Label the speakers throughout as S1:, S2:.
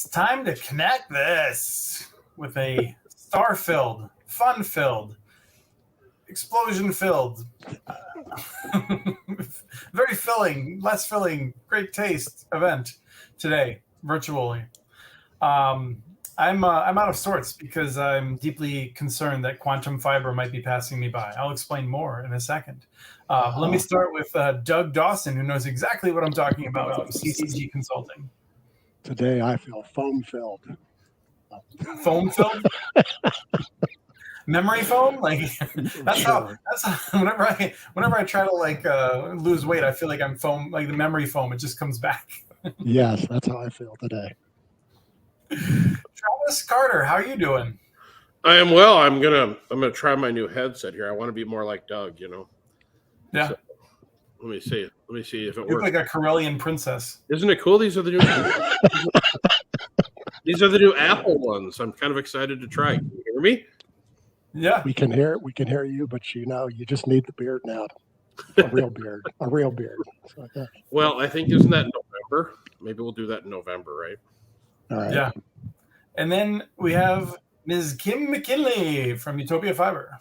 S1: It's time to connect this with a star-filled, fun-filled, explosion-filled, very filling, less filling, great taste event today, virtually. I'm out of sorts because I'm deeply concerned that quantum fiber might be passing me by. I'll explain more in a second. Let me start with Doug Dawson, who knows exactly what I'm talking about from CCG Consulting.
S2: Today I feel foam-filled.
S1: Foam-filled? Memory foam? Like that's how whenever I try to lose weight, I feel like I'm foam, like the memory foam, it just comes back.
S2: Yes, that's how I feel today.
S1: Travis Carter, how are you doing?
S3: I am well. I'm gonna try my new headset here. I want to be more like Doug,
S1: Yeah.
S3: So, let me see if it
S1: You
S3: works.
S1: look like a Corellian princess.
S3: Isn't it cool? These are the new Apple ones. I'm kind of excited to try. Can you hear me?
S1: Yeah.
S2: We can hear you, but you just need the beard now. A real beard. So, yeah.
S3: Well, I think isn't that in November? Maybe we'll do that in November, right?
S2: All right.
S1: Yeah. And then we have Ms. Kim McKinley from UTOPIA Fiber.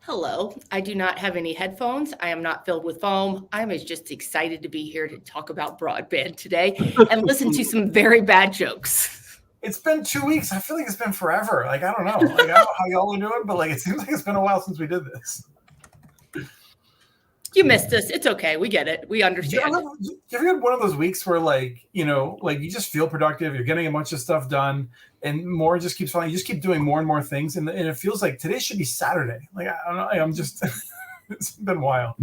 S4: Hello. I do not have any headphones. I am not filled with foam. I'm just excited to be here to talk about broadband today and listen to some very bad jokes.
S1: It's been 2 weeks. I feel like it's been forever. Like, I don't know. Like, I don't know how y'all are doing, but it seems like it's been a while since we did this.
S4: You missed us. It's okay. We get it. We understand.
S1: You ever had one of those weeks where you just feel productive, you're getting a bunch of stuff done, and more just keeps falling. You just keep doing more and more things, and it feels like today should be Saturday. Like, I don't know. I'm just it's been a while.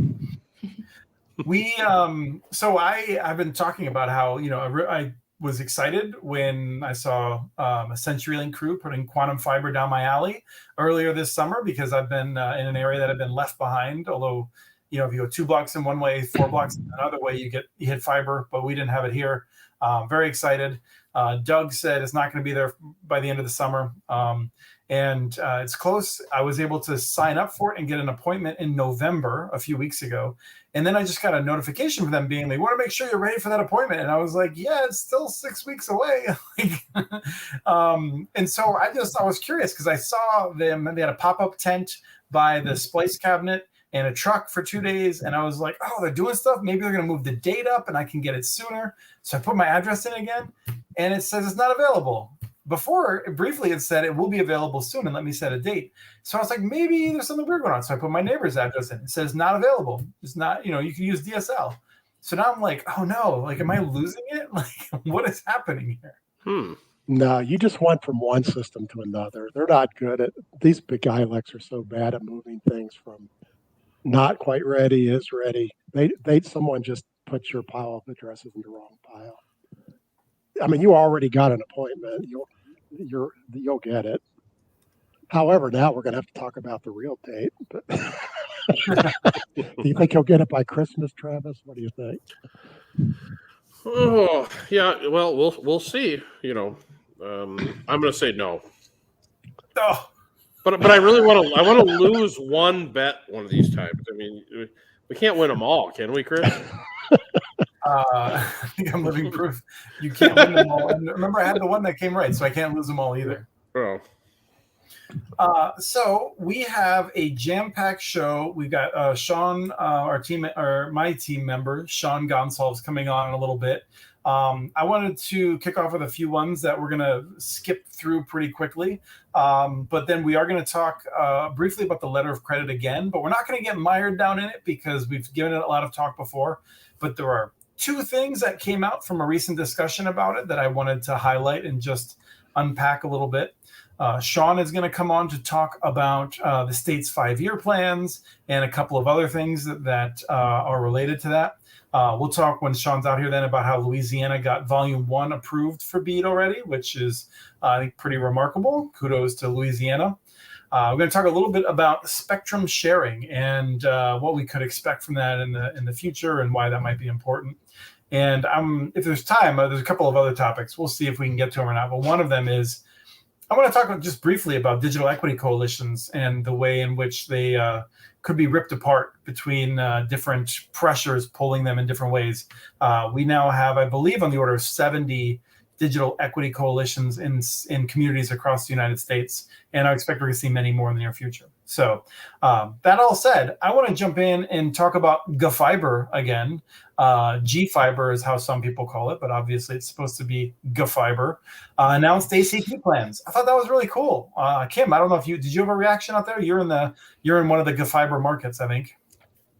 S1: I've been talking about how I was excited when I saw a CenturyLink crew putting quantum fiber down my alley earlier this summer, because I've been in an area that had been left behind. Although, if you go 2 blocks in one way, 4 blocks in another way, you hit fiber, but we didn't have it here. Very excited. Doug said it's not going to be there by the end of the summer. And it's close. I was able to sign up for it and get an appointment in November a few weeks ago. And then I just got a notification from them being like, we want to make sure you're ready for that appointment. And I was like, yeah, it's still 6 weeks away. And so I was curious because I saw them, they had a pop-up tent by the splice cabinet and a truck for 2 days. And I was like, oh, they're doing stuff. Maybe they're going to move the date up and I can get it sooner. So I put my address in again and it says it's not available. Before, briefly, it said it will be available soon and let me set a date. So I was like, maybe there's something weird going on. So I put my neighbor's address in. It says not available. It's not, you can use DSL. So now I'm like, oh no, like, am I losing it? Like, what is happening here?
S2: No, you just went from one system to another. They're not good at, these big ILECs are so bad at moving things from not quite ready, is ready. Someone just put your pile of addresses in the wrong pile. I mean, you already got an appointment. You'll get it. However, now we're going to have to talk about the real date. But do you think you'll get it by Christmas, Travis? What do you think?
S3: Oh, yeah. Well, we'll see. I'm going to say no.
S1: Oh.
S3: But I really want to lose one bet one of these times. I mean, we can't win them all, can we, Chris?
S1: I think I'm living proof. You can't win them all. And remember, I had the one that came right, so I can't lose them all either.
S3: Oh.
S1: So we have a jam-packed show. We've got Sean, my team member, Sean Gonsalves, coming on in a little bit. I wanted to kick off with a few ones that we're going to skip through pretty quickly. But then we are going to talk briefly about the letter of credit again, but we're not going to get mired down in it because we've given it a lot of talk before. But there are 2 things that came out from a recent discussion about it that I wanted to highlight and just unpack a little bit. Sean is going to come on to talk about the state's 5-year plans and a couple of other things that are related to that. We'll talk when Sean's out here then about how Louisiana got Volume 1 approved for BEAD already, which is, I think, pretty remarkable. Kudos to Louisiana. We're going to talk a little bit about spectrum sharing and what we could expect from that in the future and why that might be important. And if there's time, there's a couple of other topics. We'll see if we can get to them or not. But one of them is I want to talk just briefly about digital equity coalitions and the way in which they could be ripped apart between different pressures pulling them in different ways. We now have, I believe, on the order of 70 digital equity coalitions in communities across the United States, and I expect we're going to see many more in the near future. So that all said, I want to jump in and talk about GFiber again. G-Fiber is how some people call it, but obviously it's supposed to be GFiber. Announced ACP plans. I thought that was really cool. Kim, I don't know if did you have a reaction out there? You're in one of the GFiber markets, I think.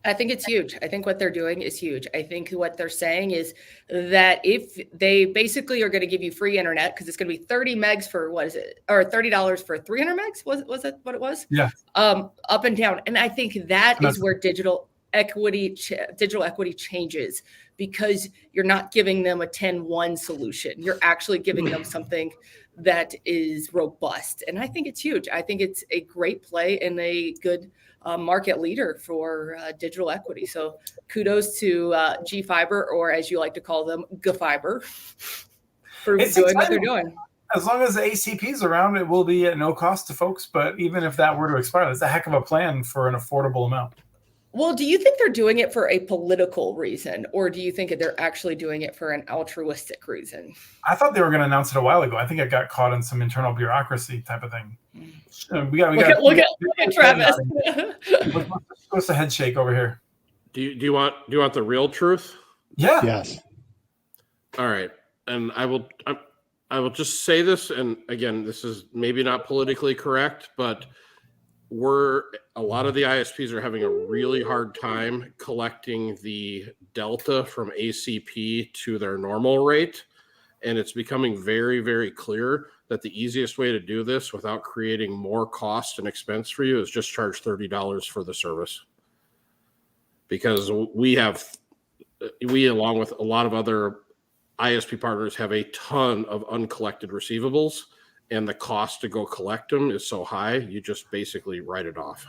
S4: I think it's huge. I think what they're doing is huge. I think what they're saying is that if they basically are going to give you free internet, because it's going to be 30 megs for, what is it, or $30 for 300 megs? Was it what it was?
S1: Yeah.
S4: Up and down. And I think that is where digital equity changes, because you're not giving them a 10-1 solution. You're actually giving them something that is robust. And I think it's huge. I think it's a great play and a good market leader for digital equity. So kudos to G-Fiber, or as you like to call them, GFiber, for doing what they're doing.
S1: As long as the ACP is around, it will be at no cost to folks. But even if that were to expire, that's a heck of a plan for an affordable amount.
S4: Well, do you think they're doing it for a political reason, or do you think that they're actually doing it for an altruistic reason?
S1: I thought they were going to announce it a while ago. I think it got caught in some internal bureaucracy type of thing.
S4: Look at Travis.
S1: What's the head shake over here?
S3: Do you want the real truth?
S1: Yeah.
S2: Yes.
S3: All right, and I will just say this, and again, this is maybe not politically correct, but a lot of the ISPs are having a really hard time collecting the delta from ACP to their normal rate. And it's becoming very, very clear that the easiest way to do this without creating more cost and expense for you is just charge $30 for the service. Because we, along with a lot of other ISP partners, have a ton of uncollected receivables. And the cost to go collect them is so high, you just basically write it off.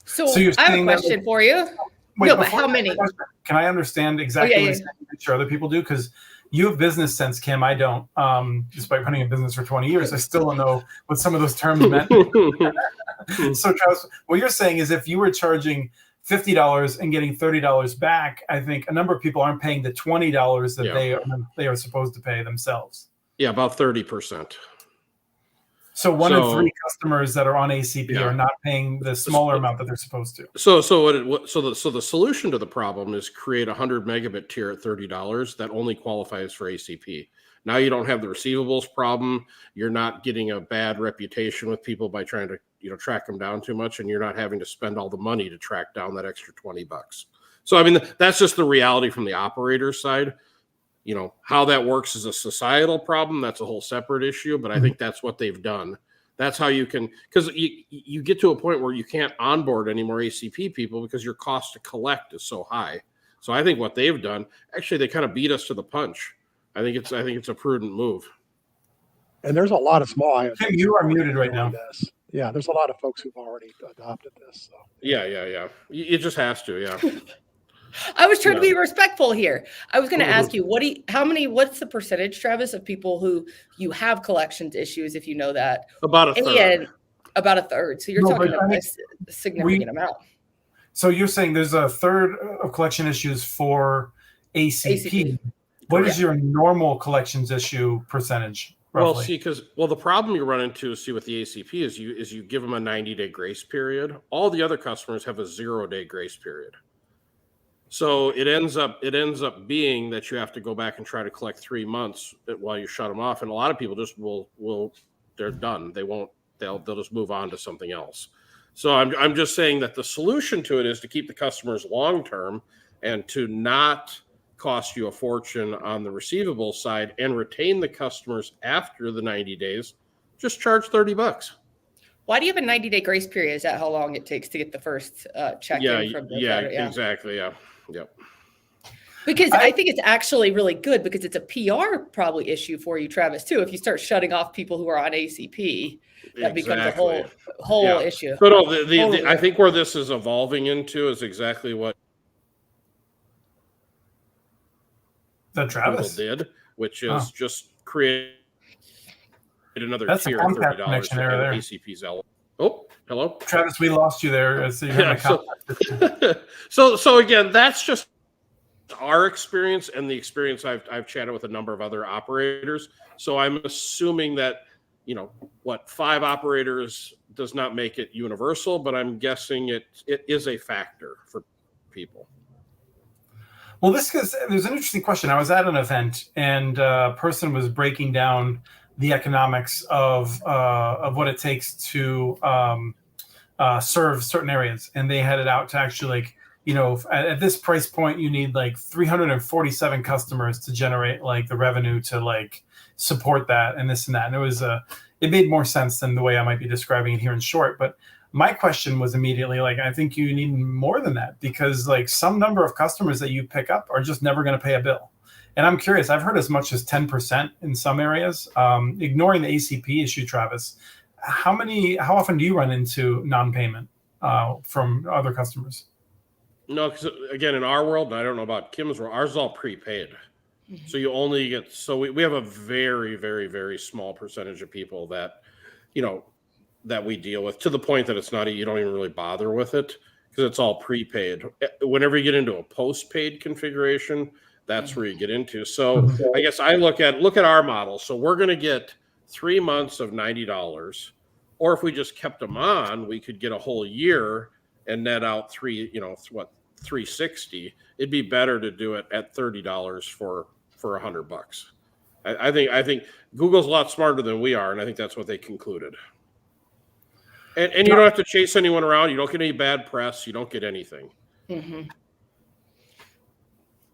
S4: So I have a question for you.
S1: Wait,
S4: no, but how many?
S1: Can I understand exactly what you're saying? Make sure other people do, because you have business sense, Kim. I don't. Despite running a business for 20 years, I still don't know what some of those terms meant. So, Travis, what you're saying is if you were charging $50 and getting $30 back, I think a number of people aren't paying the $20 that they are supposed to pay themselves.
S3: Yeah, about 30%.
S1: So one in three customers that are on ACP are not paying the smaller amount that they're supposed to.
S3: So the solution to the problem is create a 100 megabit tier at $30 that only qualifies for ACP. Now you don't have the receivables problem. You're not getting a bad reputation with people by trying to track them down too much, and you're not having to spend all the money to track down that extra $20. So I mean, that's just the reality from the operator side. How that works is a societal problem. That's a whole separate issue, but I think that's what they've done. That's how you can, because you get to a point where you can't onboard any more ACP people because your cost to collect is so high. So I think what they've done, actually, they kind of beat us to the punch. I think it's a prudent move.
S2: And there's a lot of small ISPs.
S1: Kim, you are muted right now.
S2: Yeah, there's a lot of folks who've already adopted this. So.
S3: Yeah. It just has to, yeah.
S4: I was trying to be respectful here. I was going to ask you, what's the percentage, Travis, of people who you have collections issues, if you know that?
S3: About a third.
S4: About a third. So you're talking about a significant amount.
S1: So you're saying there's a third of collection issues for ACP. What is your normal collections issue percentage? Roughly?
S3: Well, the problem you run into with the ACP is you give them a 90-day grace period. All the other customers have a 0-day grace period. So it ends up being that you have to go back and try to collect 3 months while you shut them off, and a lot of people just they're done. They'll just move on to something else. So I'm just saying that the solution to it is to keep the customers long term and to not cost you a fortune on the receivable side and retain the customers after the 90 days. Just charge $30.
S4: Why do you have a 90-day grace period? Is that how long it takes to get the first check-in from the
S3: exactly. Yeah. Yep.
S4: Because I think it's actually really good because it's a PR probably issue for you, Travis, too. If you start shutting off people who are on ACP, that becomes a whole issue.
S3: But no, I think where this is evolving into is exactly what
S1: Travis
S3: did, which is just create another tier
S1: of
S3: $30
S1: there.
S3: ACP's out. Oh, hello,
S1: Travis. We lost you there. So,
S3: so again, that's just our experience and the experience I've chatted with a number of other operators. So I'm assuming that, 5 operators does not make it universal, but I'm guessing it is a factor for people.
S1: Well, there's an interesting question. I was at an event and a person was breaking down the economics of what it takes to serve certain areas, and they had it out to actually at this price point you need 347 customers to generate the revenue to support that and this and that, and it made more sense than the way I might be describing it here in short. But my question was immediately I think you need more than that, because some number of customers that you pick up are just never going to pay a bill. And I'm curious, I've heard as much as 10% in some areas. Ignoring the ACP issue, Travis, how often do you run into non-payment from other customers?
S3: No, because again, in our world, and I don't know about Kim's world, ours is all prepaid. Mm-hmm. So you only get, we have a very, very, very small percentage of people that, that we deal with, to the point that it's not, you don't even really bother with it because it's all prepaid. Whenever you get into a postpaid configuration, that's where you get into. So I guess I look at our model. So we're going to get 3 months of $90, or if we just kept them on, we could get a whole year and net out $360. It'd be better to do it at $30 for $100. I think Google's a lot smarter than we are, and I think that's what they concluded. And you don't have to chase anyone around. You don't get any bad press. You don't get anything.
S2: Mm-hmm.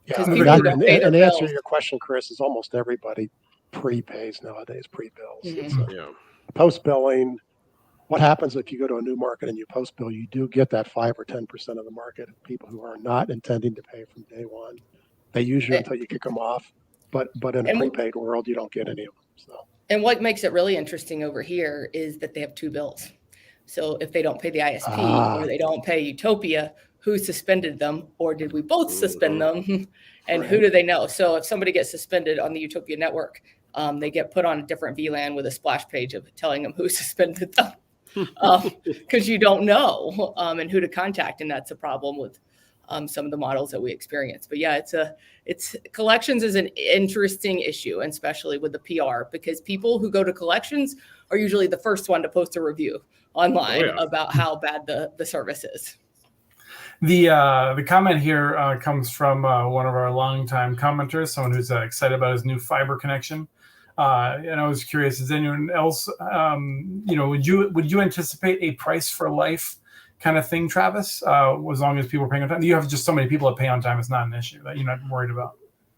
S2: Yeah, and to answer your question, Chris, is almost everybody prepays nowadays, pre-bills.
S3: Mm-hmm.
S2: Post-billing, what happens if you go to a new market and you post-bill? You do get that 5 or 10% of the market of people who are not intending to pay from day one. They use you until you kick them off. But in a prepaid world, you don't get any of them. So.
S4: And what makes it really interesting over here is that they have 2 bills. So if they don't pay the ISP or they don't pay UTOPIA, who suspended them, or did we both suspend them? And who do they know? So if somebody gets suspended on the UTOPIA network, they get put on a different VLAN with a splash page of telling them who suspended them, because you don't know and who to contact, and that's a problem with some of the models that we experience. But yeah, it's collections is an interesting issue, and especially with the PR, because people who go to collections are usually the first one to post a review online about how bad the service is.
S1: The comment here comes from one of our longtime commenters, someone who's excited about his new fiber connection. And I was curious, is anyone else, would you anticipate a price for life kind of thing, Travis? As long as people are paying on time? You have just so many people that pay on time, it's not an issue that you're not worried about.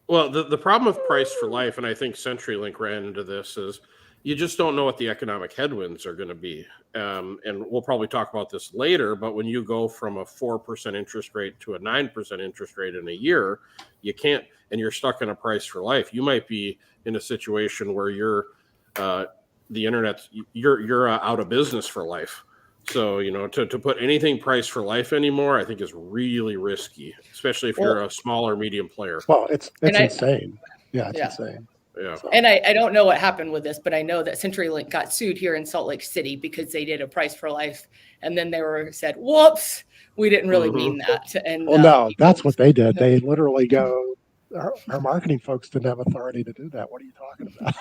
S3: Well, the problem with price for life, and I think CenturyLink ran into this, is you just don't know what the economic headwinds are going to be. And we'll probably talk about this later, but when you go from a 4% interest rate to a 9% interest rate in a year, you can't, and you're stuck in a price for life. You might be in a situation where you're the internet, you're out of business for life. So, to put anything price for life anymore, I think is really risky, especially if you're a small or medium player.
S2: Well, it's insane. It's insane.
S3: Yeah.
S4: And I don't know what happened with this, but I know that CenturyLink got sued here in Salt Lake City because they did a price for life. And then they said, whoops, we didn't really mean that. And
S2: no, that's what they did. They literally go, our marketing folks didn't have authority to do that. What are you talking about?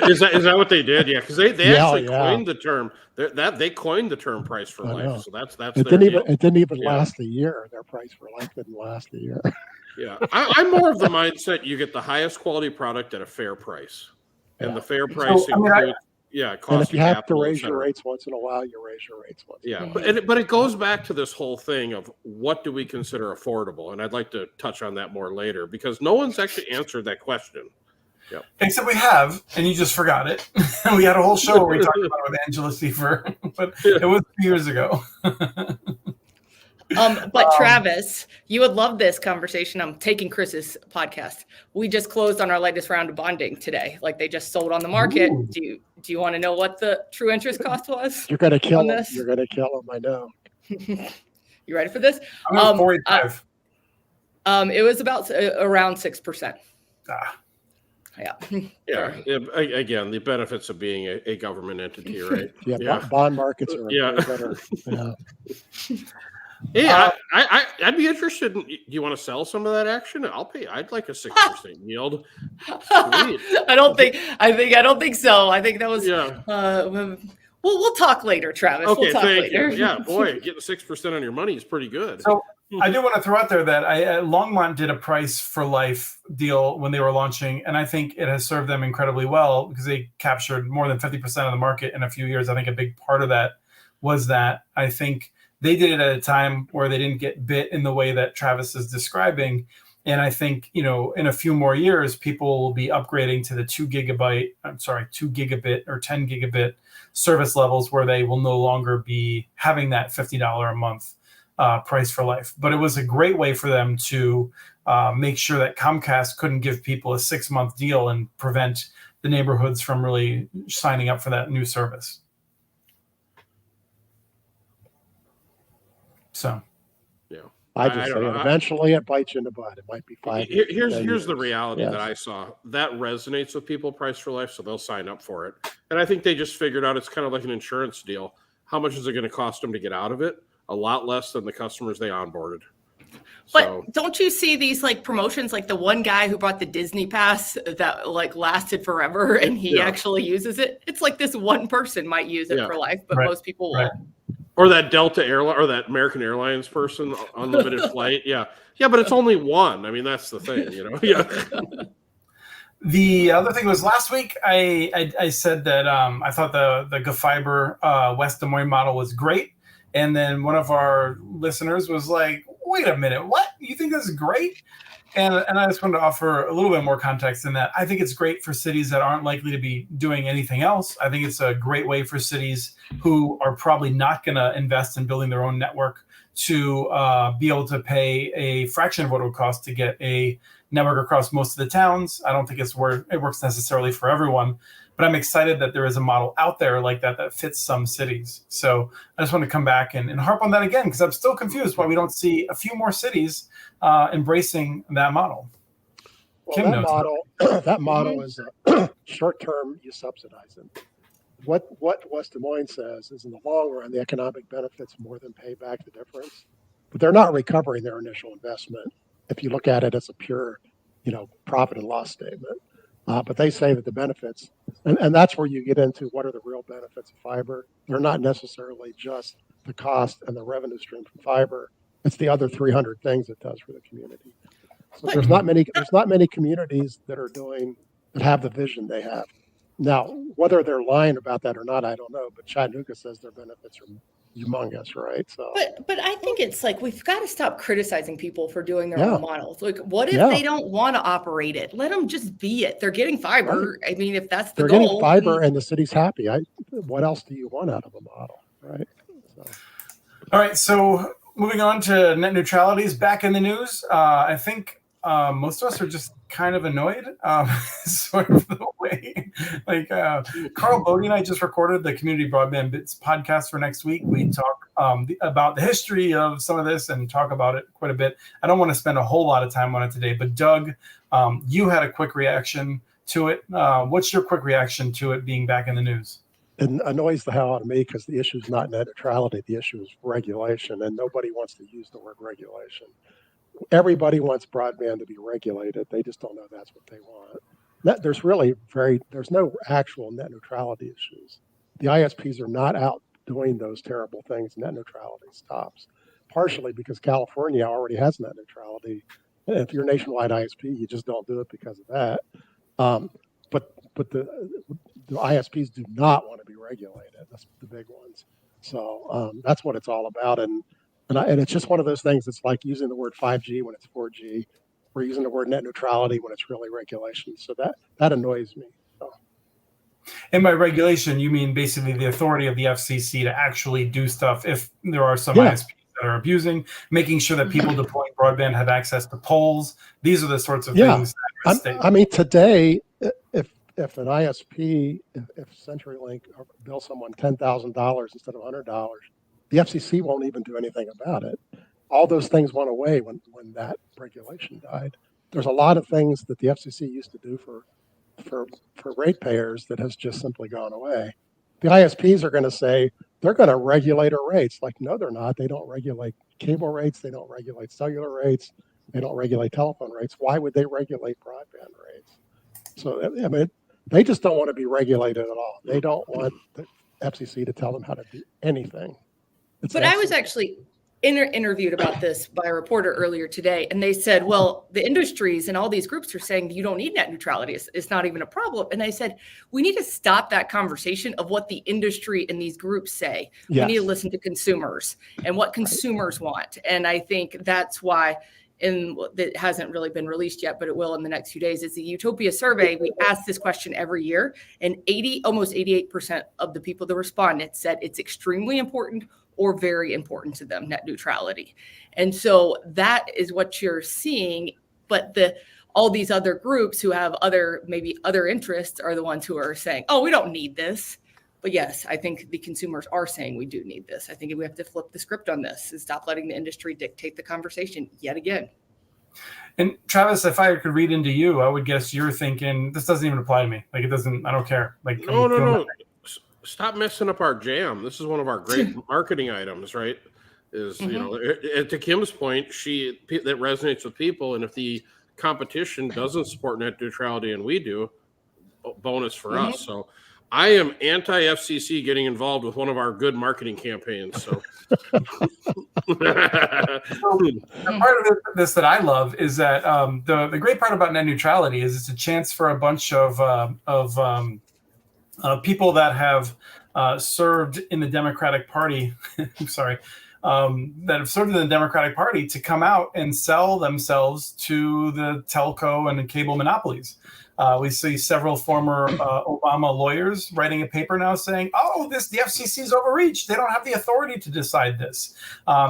S3: Is that what they did? Yeah, because they actually coined the term. They coined the term price for life. So that's
S2: it didn't even last a year. Their price for life didn't last a year.
S3: Yeah, I'm more of the mindset you get the highest quality product at a fair price, and the fair price includes cost.
S2: And if you have to raise your rates once in a while, you raise your rates once.
S3: Yeah, but it goes back to this whole thing of what do we consider affordable, and I'd like to touch on that more later because no one's actually answered that question. Yep.
S1: Except we have, and you just forgot it. We had a whole show where we talked about it with Angela Seifer, but it was 2 years ago.
S4: But Travis, you would love this conversation. I'm taking Chris's podcast. We just closed on our latest round of bonding today. They just sold on the market. Ooh. Do you want to know what the true interest cost was?
S2: You're going to kill him. You're going to kill him. I know.
S4: You ready for this?
S1: I'm 45.
S4: It was about around 6%.
S3: Yeah. Again, the benefits of being a government entity, right?
S2: Bond markets are better.
S3: Yeah, I'd be interested in, do you want to sell some of that action? I'd like a 6% yield.
S4: I don't think so. I think that was, we'll talk later, Travis.
S3: Okay,
S4: we'll talk
S3: thank
S4: later.
S3: you. Yeah, boy, getting 6% on your money is pretty good.
S1: So I do want to throw out there that Longmont did a price for life deal when they were launching, and I think it has served them incredibly well because they captured more than 50% of the market in a few years. I think a big part of that was that I think they did it at a time where they didn't get bit in the way that Travis is describing. And I think, in a few more years, people will be upgrading to the 2 gigabit or 10 gigabit service levels where they will no longer be having that $50 a month price for life. But it was a great way for them to make sure that Comcast couldn't give people a 6-month deal and prevent the neighborhoods from really signing up for that new service. So,
S2: yeah, I say eventually it bites you in the butt. It might be 5 years.
S3: Here's the reality that I saw that resonates with people. Price for life, so they'll sign up for it. And I think they just figured out it's kind of like an insurance deal. How much is it going to cost them to get out of it? A lot less than the customers they onboarded.
S4: But don't you see these promotions, like the one guy who bought the Disney pass that lasted forever and he actually uses it? It's like this one person might use it for life, but most people won't.
S3: Or that Delta airline or that American Airlines person, unlimited flight. Yeah, but it's only one. I mean, that's the thing, Yeah.
S1: The other thing was last week I said that I thought the Fiber West Des Moines model was great. And then one of our listeners was like, wait a minute, what? You think this is great? And I just wanted to offer a little bit more context in that. I think it's great for cities that aren't likely to be doing anything else. I think it's a great way for cities who are probably not going to invest in building their own network to be able to pay a fraction of what it would cost to get a network across most of the towns. I don't think it works necessarily for everyone, but I'm excited that there is a model out there like that fits some cities. So I just want to come back and harp on that again, because I'm still confused why we don't see a few more cities embracing that model.
S2: Well, that model is short-term, you subsidize it. What West Des Moines says is in the long run, the economic benefits more than pay back the difference. But they're not recovering their initial investment if you look at it as a pure, profit and loss statement. But they say that the benefits, and that's where you get into what are the real benefits of fiber. They're not necessarily just the cost and the revenue stream from fiber. It's the other 300 things it does for the community. So there's not many communities that have the vision they have. Now, whether they're lying about that or not, I don't know. But Chattanooga says their benefits are humongous, right? So,
S4: but I think it's we've got to stop criticizing people for doing their own models. What if they don't want to operate it? Let them just be it. They're getting fiber. Right. I mean, if that's the goal,
S2: they're getting fiber and the city's happy. What else do you want out of a model, right? So.
S1: All right, so moving on to net neutrality is back in the news. I think most of us are just kind of annoyed, sort of the way. Carl Bodie and I just recorded the Community Broadband Bits podcast for next week. We talk about the history of some of this and talk about it quite a bit. I don't want to spend a whole lot of time on it today, but Doug, you had a quick reaction to it. What's your quick reaction to it being back in the news?
S2: It annoys the hell out of me because the issue is not net neutrality. The issue is regulation, and nobody wants to use the word regulation. Everybody wants broadband to be regulated. They just don't know that's what they want. There's no actual net neutrality issues. The ISPs are not out doing those terrible things. Net neutrality stops, partially because California already has net neutrality. If you're a nationwide ISP, you just don't do it because of that. But the ISPs do not want to be regulated. That's the big ones. So that's what it's all about. And it's just one of those things. It's like using the word 5G when it's 4G. We're using the word net neutrality when it's really regulation. So that annoys me. So.
S1: And by regulation, you mean basically the authority of the FCC to actually do stuff if there are some ISPs that are abusing, making sure that people deploying broadband have access to poles. These are the sorts of things.
S2: I mean, today, if an ISP, if CenturyLink bills someone $10,000 instead of $100, the FCC won't even do anything about it. All those things went away when that regulation died. There's a lot of things that the FCC used to do for ratepayers that has just simply gone away. The ISPs are going to say they're going to regulate our rates. No, they're not. They don't regulate cable rates. They don't regulate cellular rates. They don't regulate telephone rates. Why would they regulate broadband rates? So, I mean, they just don't want to be regulated at all. They don't want the FCC to tell them how to do anything.
S4: But I was actually interviewed about this by a reporter earlier today, and they said, well, the industries and all these groups are saying you don't need net neutrality. It's not even a problem. And I said, we need to stop that conversation of what the industry and these groups say.
S2: Yes.
S4: We need to listen to consumers and what consumers want. And I think that's why, and that hasn't really been released yet, but it will in the next few days, is the UTOPIA survey. We ask this question every year, and almost 88% of the people that responded said it's extremely important or very important to them, net neutrality. And so that is what you're seeing. But all these other groups who have maybe other interests are the ones who are saying, oh, we don't need this. But yes, I think the consumers are saying we do need this. I think we have to flip the script on this and stop letting the industry dictate the conversation yet again.
S1: And Travis, if I could read into you, I would guess you're thinking this doesn't even apply to me. Like, it doesn't, I don't care. Like,
S3: no. Stop messing up our jam. This is one of our great marketing items, right? Is, you know, to Kim's point, that resonates with people. And if the competition doesn't support net neutrality and we do, bonus for us. So I am anti-FCC getting involved with one of our good marketing campaigns. So
S1: part of this that I love is that the great part about net neutrality is it's a chance for a bunch of people that have served in the Democratic Party. Sorry. That have served in the Democratic Party to come out and sell themselves to the telco and the cable monopolies. We see several former Obama lawyers writing a paper now saying, oh, the FCC's overreached. They don't have the authority to decide this.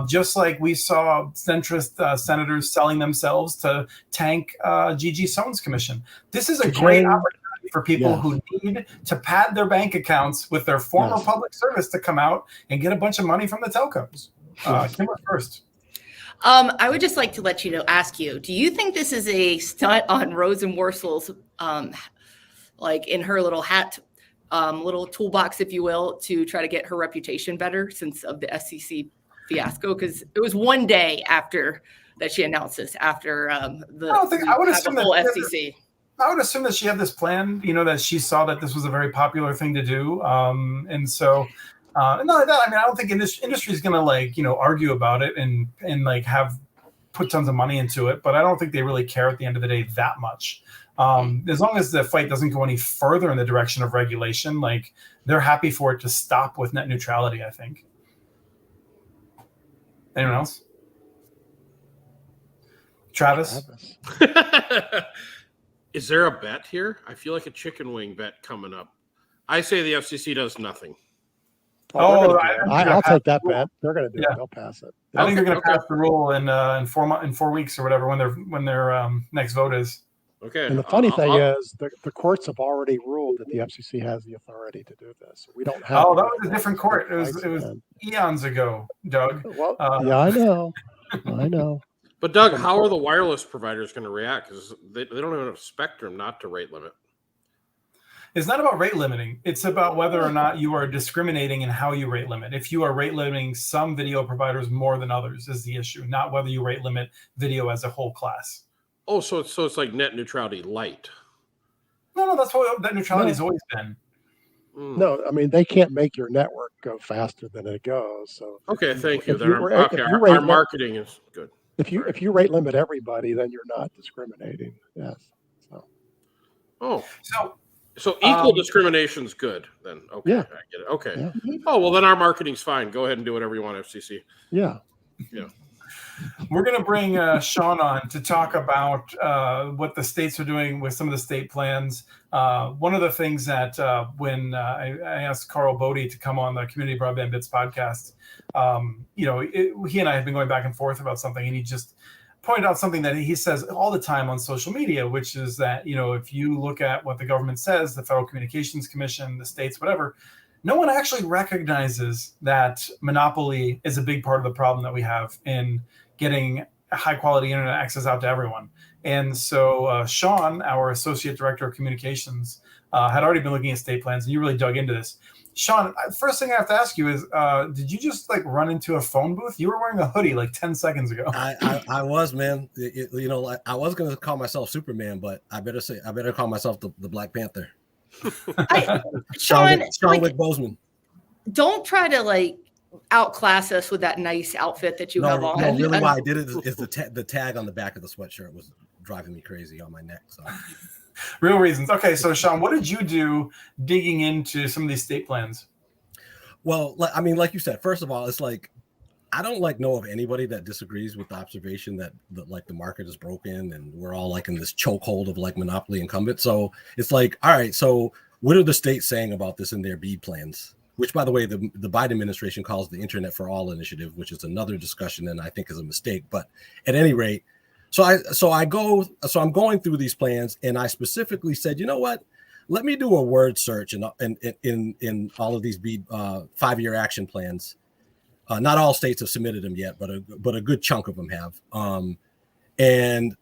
S1: Just like we saw centrist senators selling themselves to tank Gigi Sohn's commission. This is a great opportunity for people who need to pad their bank accounts with their former public service to come out and get a bunch of money from the telcos. Kim was first.
S4: I would just like to ask you, do you think this is a stunt on Rosenworcel's, like in her little hat, little toolbox, if you will, to try to get her reputation better since of the FCC fiasco? Because it was one day after that she announced this, after
S1: I would assume
S4: the whole FCC.
S1: I would assume that she had this plan, that she saw that this was a very popular thing to do. And so, not like that. I mean, I don't think industry is going to argue about it and have put tons of money into it, but I don't think they really care at the end of the day that much. As long as the fight doesn't go any further in the direction of regulation, they're happy for it to stop with net neutrality, I think. Anyone else? Travis?
S3: Is there a bet here? I feel like a chicken wing bet coming up. I say the FCC does nothing.
S2: I'll take that bet. They're going to do it. They'll pass it.
S1: I think they're going to pass the rule in 4 weeks or whatever when their next vote is.
S3: Okay.
S2: And the funny thing is, the courts have already ruled that the FCC has the authority to do this. We don't have.
S1: Oh, that was a different court. It was eons ago, Doug.
S2: Well, yeah, I know. I know.
S3: But Doug, how are the wireless providers going to react? Because they don't have enough spectrum not to rate limit.
S1: It's not about rate limiting. It's about whether or not you are discriminating in how you rate limit. If you are rate limiting some video providers more than others is the issue, not whether you rate limit video as a whole class.
S3: Oh, so it's like net neutrality light.
S1: No, that's what net neutrality has always been.
S2: No, I mean, they can't make your network go faster than it goes. So
S3: okay, thank you. Our marketing is good.
S2: If you rate limit everybody, then you're not discriminating. Yes.
S3: So equal discrimination is good then. Okay,
S2: yeah.
S3: I get it. Okay.
S2: Yeah.
S3: Oh, well, then our marketing's fine. Go ahead and do whatever you want, FCC.
S2: Yeah.
S3: Yeah.
S1: We're going to bring Sean on to talk about what the states are doing with some of the state plans. One of the things that when I asked Carl Bodie to come on the Community Broadband Bits podcast, he and I have been going back and forth about something, and he just pointed out something that he says all the time on social media, which is that, if you look at what the government says, the Federal Communications Commission, the states, whatever, no one actually recognizes that monopoly is a big part of the problem that we have in getting high quality internet access out to everyone. And so Sean, our associate director of communications, had already been looking at state plans, and you really dug into this. Sean, first thing I have to ask you is, did you just like run into a phone booth? You were wearing a hoodie like 10 seconds ago.
S5: I was, man. I was going to call myself Superman, but I better call myself the Black Panther.
S4: Sean
S5: Wick Bozeman.
S4: Don't try to like outclass us with that nice outfit that you have on.
S5: No, really, why I did it is the tag on the back of the sweatshirt was driving me crazy on my neck. So.
S1: Real reasons. Okay, so Sean, what did you do digging into some of these state plans?
S5: Well, I mean, like you said, first of all, it's like I don't like know of anybody that disagrees with the observation that like the market is broken and we're all like in this chokehold of like monopoly incumbent. So it's like, all right, so what are the states saying about this in their BEAD plans? Which, by the way, the Biden administration calls the Internet for All initiative, which is another discussion and I think is a mistake. But at any rate, so I'm going through these plans, and I specifically said, you know what? Let me do a word search in all of these BEAD 5-year action plans. Not all states have submitted them yet, but a good chunk of them have. And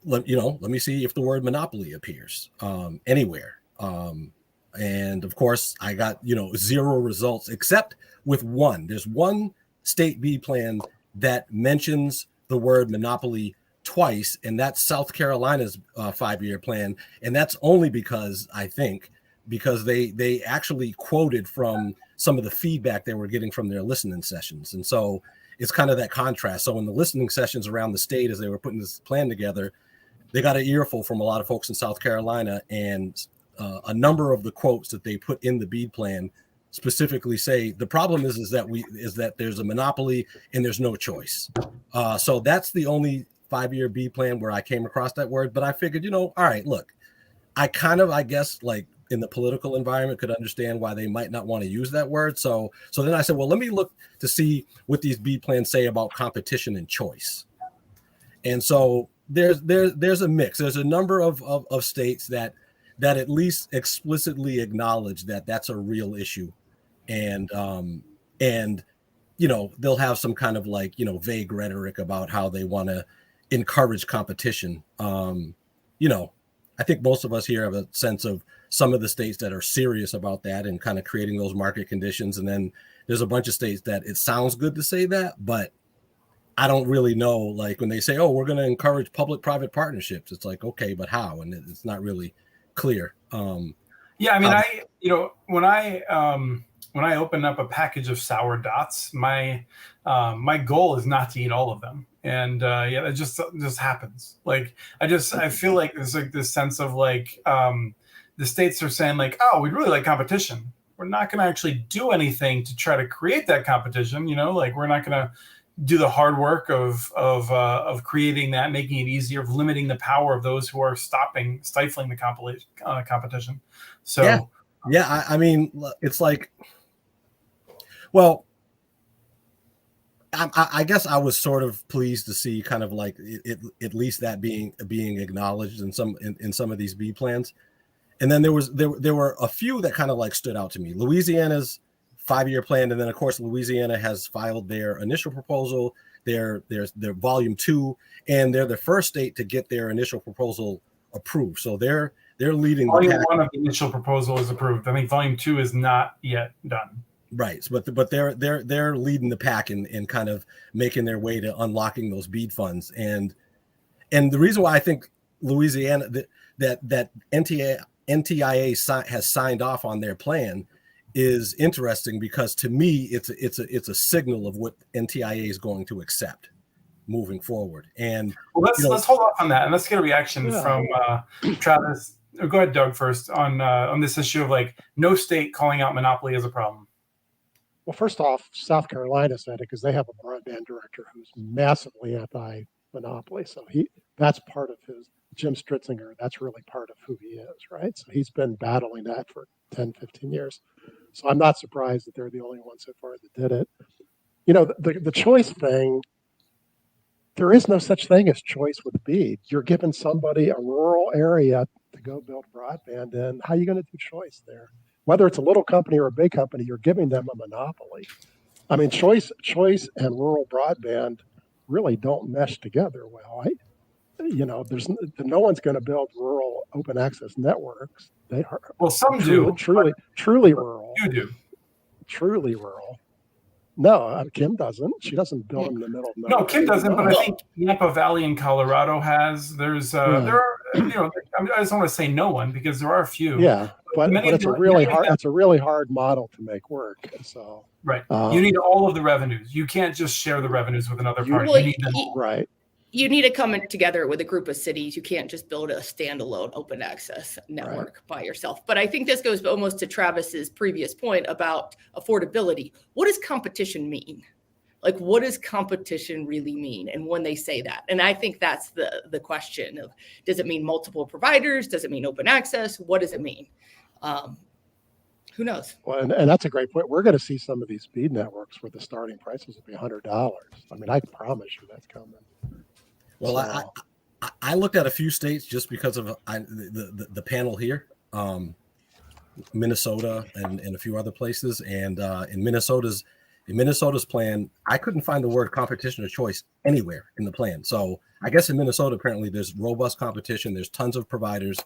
S5: let me see if the word monopoly appears anywhere. And of course, I got 0 results, except with one. There's one state BEAD plan that mentions the word monopoly twice, and that's South Carolina's 5-year plan. And that's only because they actually quoted from some of the feedback they were getting from their listening sessions. And so it's kind of that contrast. So in the listening sessions around the state, as they were putting this plan together, they got an earful from a lot of folks in South Carolina, and a number of the quotes that they put in the BEAD plan specifically say the problem is that there's a monopoly and there's no choice. So that's the only 5-year BEAD plan where I came across that word. But I figured, all right, look, I guess like in the political environment could understand why they might not want to use that word. So then I said, well, let me look to see what these BEAD plans say about competition and choice. And so there's a mix. There's a number of states that at least explicitly acknowledge that that's a real issue. And they'll have some kind of like, vague rhetoric about how they want to encourage competition. I think most of us here have a sense of some of the states that are serious about that and kind of creating those market conditions. And then there's a bunch of states that it sounds good to say that, but I don't really know, like when they say, oh, we're going to encourage public-private partnerships. It's like, okay, but how? And it's not really clear.
S1: Yeah, I mean, when I open up a package of sour dots, my goal is not to eat all of them. And it just happens. Like I feel like there's like this sense of like the states are saying like, oh, we'd really like competition. We're not going to actually do anything to try to create that competition. Like we're not going to do the hard work of creating that, making it easier, of limiting the power of those who are stifling the competition. So
S5: yeah, I mean, it's like, well, I guess I was sort of pleased to see kind of like it at least that being acknowledged in some of these BEAD plans. And then there were a few that kind of like stood out to me. Louisiana's 5-year plan, and then of course Louisiana has filed their initial proposal, their volume 2, and they're the first state to get their initial proposal approved. So they're leading.
S1: Volume 1 of the initial proposal is approved. I think volume 2 is not yet done.
S5: Right, but they're leading the pack in kind of making their way to unlocking those BEAD funds, and the reason why I think Louisiana that NTIA has signed off on their plan is interesting, because to me it's a signal of what NTIA is going to accept moving forward. And
S1: let's hold off on that, and let's get a reaction from Travis. Go ahead, Doug, first on this issue of like no state calling out monopoly as a problem.
S2: Well, first off, South Carolina said it because they have a broadband director who's massively anti-monopoly. So that's part of his, Jim Stritzinger, that's really part of who he is, right? So he's been battling that for 10, 15 years. So I'm not surprised that they're the only ones so far that did it. The choice thing, there is no such thing as choice with BEAD. You're giving somebody a rural area to go build broadband in. How are you going to do choice there? Whether it's a little company or a big company, you're giving them a monopoly. I mean, choice and rural broadband really don't mesh together well. There's no one's going to build rural open access networks. They are
S1: some
S2: truly rural.
S1: You do.
S2: Truly rural. No, Kim doesn't. She doesn't build them in the middle of nowhere.
S1: No, Kim doesn't, but I think Napa Valley in Colorado has. There are, I just want to say no one because there are a few.
S2: Yeah, but it's a really hard model to make work. So
S1: right, you need all of the revenues. You can't just share the revenues with another party.
S4: Well,
S1: you need them
S2: right.
S4: You need to come together with a group of cities. You can't just build a standalone open access network by yourself. But I think this goes almost to Travis's previous point about affordability. What does competition mean? Like, what does competition really mean? And when they say that, and I think that's the question of, does it mean multiple providers? Does it mean open access? What does it mean? Who knows?
S2: Well, and that's a great point. We're going to see some of these BEAD networks where the starting prices will be $100. I mean, I promise you that's coming.
S5: Well, I looked at a few states just because of the panel here, Minnesota and a few other places. And in Minnesota's plan, I couldn't find the word competition or choice anywhere in the plan. So I guess in Minnesota, apparently there's robust competition. There's tons of providers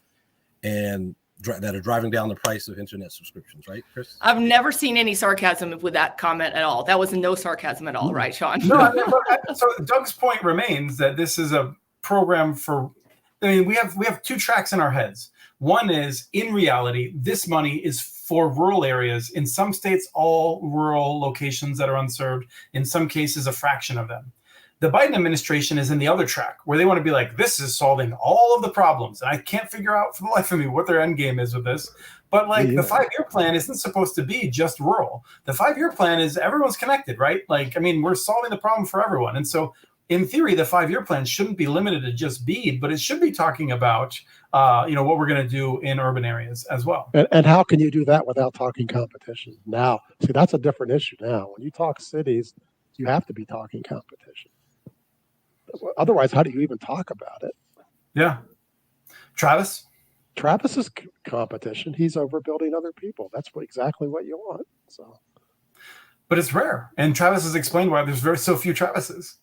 S5: and that are driving down the price of internet subscriptions, right, Chris?
S4: I've never seen any sarcasm with that comment at all. That was no sarcasm at all, right, Sean?
S1: No, so Doug's point remains that this is a program for, we have two tracks in our heads. One is, in reality, this money is for rural areas. In some states, all rural locations that are unserved. In some cases, a fraction of them. The Biden administration is in the other track where they want to be like, this is solving all of the problems. And I can't figure out for the life of me what their end game is with this. But the 5-year plan isn't supposed to be just rural. The 5-year plan is everyone's connected, right? We're solving the problem for everyone. And so in theory, the 5-year plan shouldn't be limited to just BEAD, but it should be talking about, what we're going to do in urban areas as well.
S2: And how can you do that without talking competition? Now, see, that's a different issue now. When you talk cities, you have to be talking competition. Otherwise, how do you even talk about it?
S1: Yeah. Travis
S2: is competition. He's overbuilding other people. That's exactly what you want. So,
S1: but it's rare. And Travis has explained why there's so few Travises.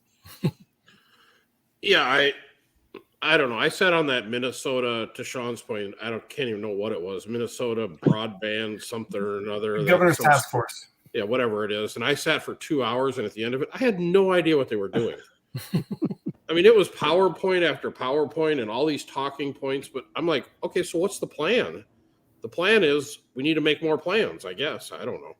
S3: Yeah, I don't know. I sat on that Minnesota, to Sean's point, can't even know what it was. Minnesota broadband something or another.
S1: Governor's task force.
S3: Yeah, whatever it is. And I sat for 2 hours, and at the end of it, I had no idea what they were doing. It was PowerPoint after PowerPoint and all these talking points, but I'm like, okay, so what's the plan? The plan is we need to make more plans, I guess. I don't know.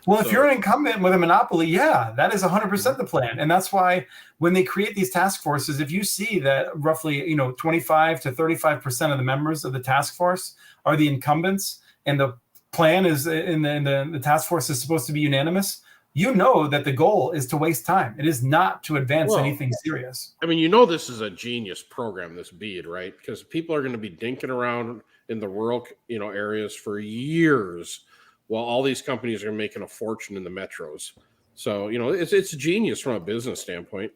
S1: Well, if you're an incumbent with a monopoly, yeah, that is 100% the plan. And that's why when they create these task forces, if you see that roughly, 25 to 35% of the members of the task force are the incumbents, and the plan is in the task force is supposed to be unanimous, that the goal is to waste time. It is not to advance anything serious.
S3: This is a genius program, this BEAD, right? Because people are going to be dinking around in the rural, areas for years, while all these companies are making a fortune in the metros. So, it's genius from a business standpoint.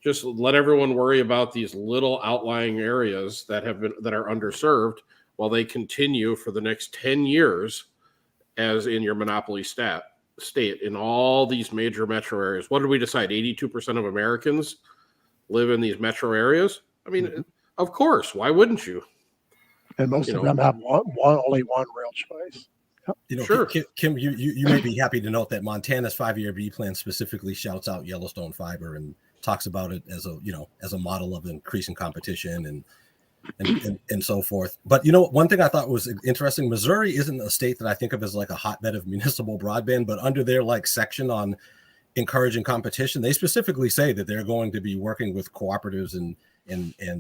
S3: Just let everyone worry about these little outlying areas that are underserved while they continue for the next 10 years as in your monopoly state in all these major metro areas. What did we decide? 82% of Americans live in these metro areas. Of course, why wouldn't you?
S2: And most of them have only one real choice.
S5: Sure. Kim, you may be happy to note that Montana's 5-year BEAD plan specifically shouts out Yellowstone Fiber and talks about it as a model of increasing competition and so forth. But one thing I thought was interesting, Missouri isn't a state that I think of as like a hotbed of municipal broadband, but under their section on encouraging competition, they specifically say that they're going to be working with cooperatives and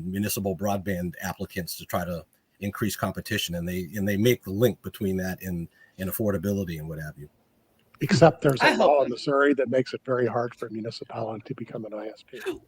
S5: municipal broadband applicants to try to increase competition, and they make the link between that and affordability and what have you.
S2: Except there's a law in Missouri that makes it very hard for a municipality to become an ISP.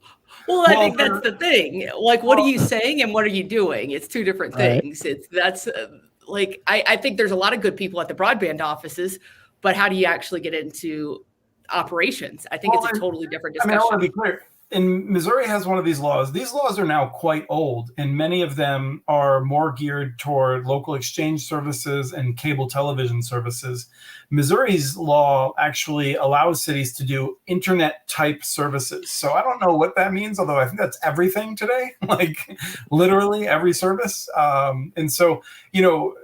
S4: Well, I think that's the thing. What are you saying and what are you doing? It's two different things. Right. I think there's a lot of good people at the broadband offices, but how do you actually get into operations? I think it's a totally different discussion.
S1: I want to be clear. in Missouri has one of these laws. These laws are now quite old, and many of them are more geared toward local exchange services and cable television services. Missouri's law actually allows cities to do internet type services. So I don't know what that means, although I think that's everything today, like literally every service. And so,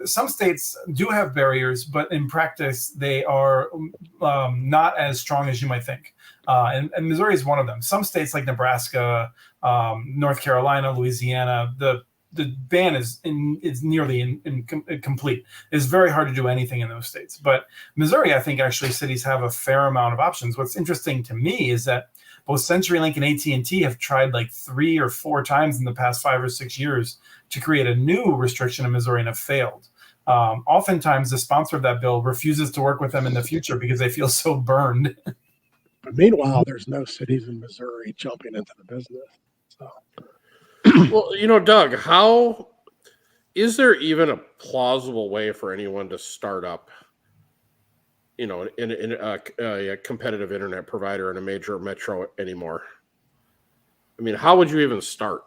S1: some states do have barriers, but in practice, they are not as strong as you might think. And Missouri is one of them. Some states like Nebraska, North Carolina, Louisiana, the ban is nearly complete. It's very hard to do anything in those states. But Missouri, I think actually cities have a fair amount of options. What's interesting to me is that both CenturyLink and AT&T have tried like 3 or 4 times in the past 5 or 6 years to create a new restriction in Missouri and have failed. Oftentimes, the sponsor of that bill refuses to work with them in the future because they feel so burned.
S2: But meanwhile, there's no cities in Missouri jumping into the business. So,
S3: well, Doug, how is there even a plausible way for anyone to start up, in a competitive internet provider in a major metro anymore? I mean, how would you even start?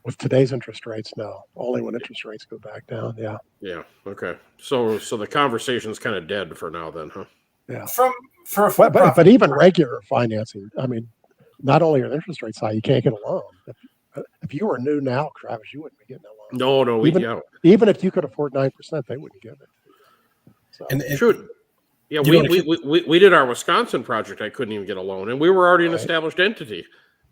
S2: With today's interest rates, no. Only when interest rates go back down. Yeah.
S3: Yeah. Okay. So the conversation's kind of dead for now, then, huh?
S2: Yeah.
S1: But
S2: even regular financing, I mean, not only are the interest rates high, you can't get a loan. If you were new now, Travis, you wouldn't be getting a loan.
S3: No,
S2: even if you could afford 9%, they wouldn't give it. So.
S3: Shoot. Yeah, we did our Wisconsin project. I couldn't even get a loan, and we were already an established entity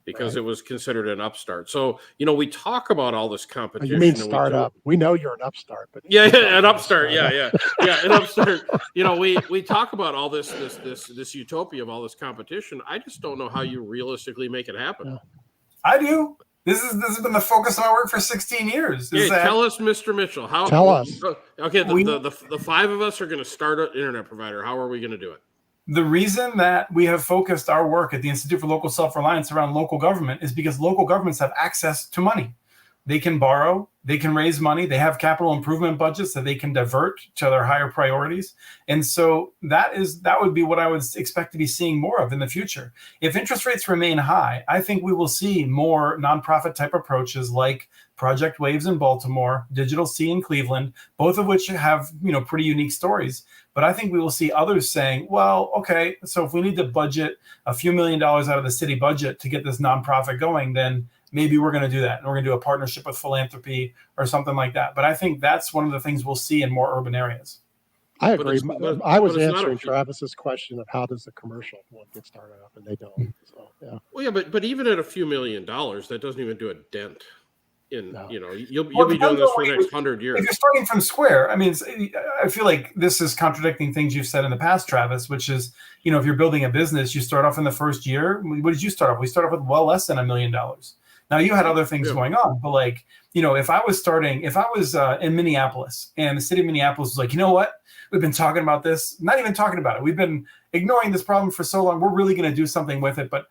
S3: because it was considered an upstart. So, we talk about all this competition.
S2: You mean startup? We know you're an upstart, but
S3: an upstart. Yeah, an upstart. We talk about all this utopia of all this competition. I just don't know how you realistically make it happen.
S2: Yeah.
S1: I do. This has been the focus of my work for 16 years.
S3: Tell us, Mr. Mitchell.
S2: Tell us.
S3: Okay, the 5 of us are going to start an internet provider. How are we going to do it?
S1: The reason that we have focused our work at the Institute for Local Self-Reliance around local government is because local governments have access to money. They can borrow, they can raise money, they have capital improvement budgets that they can divert to their higher priorities. And so that would be what I would expect to be seeing more of in the future. If interest rates remain high, I think we will see more nonprofit type approaches like Project Waves in Baltimore, Digital C in Cleveland, both of which have, pretty unique stories. But I think we will see others saying, well, okay, so if we need to budget a few $1 million out of the city budget to get this nonprofit going, then maybe we're going to do that. And we're going to do a partnership with philanthropy or something like that. But I think that's one of the things we'll see in more urban areas.
S2: I agree. I was answering Travis's question of how does the commercial one get started up, and they don't. So, yeah.
S3: Well, yeah, but even at a few $1 million, that doesn't even do a dent. You'll be doing this for the next 100 years. If
S1: you're starting from square, I mean, I feel like this is contradicting things you've said in the past, Travis, which is, if you're building a business, you start off in the first year. What did you start off? We start off with well less than $1 million. Now you had other things going on, but if I was in Minneapolis and the city of Minneapolis was like, you know what, we've been talking about this, not even talking about it. We've been ignoring this problem for so long. We're really going to do something with it. But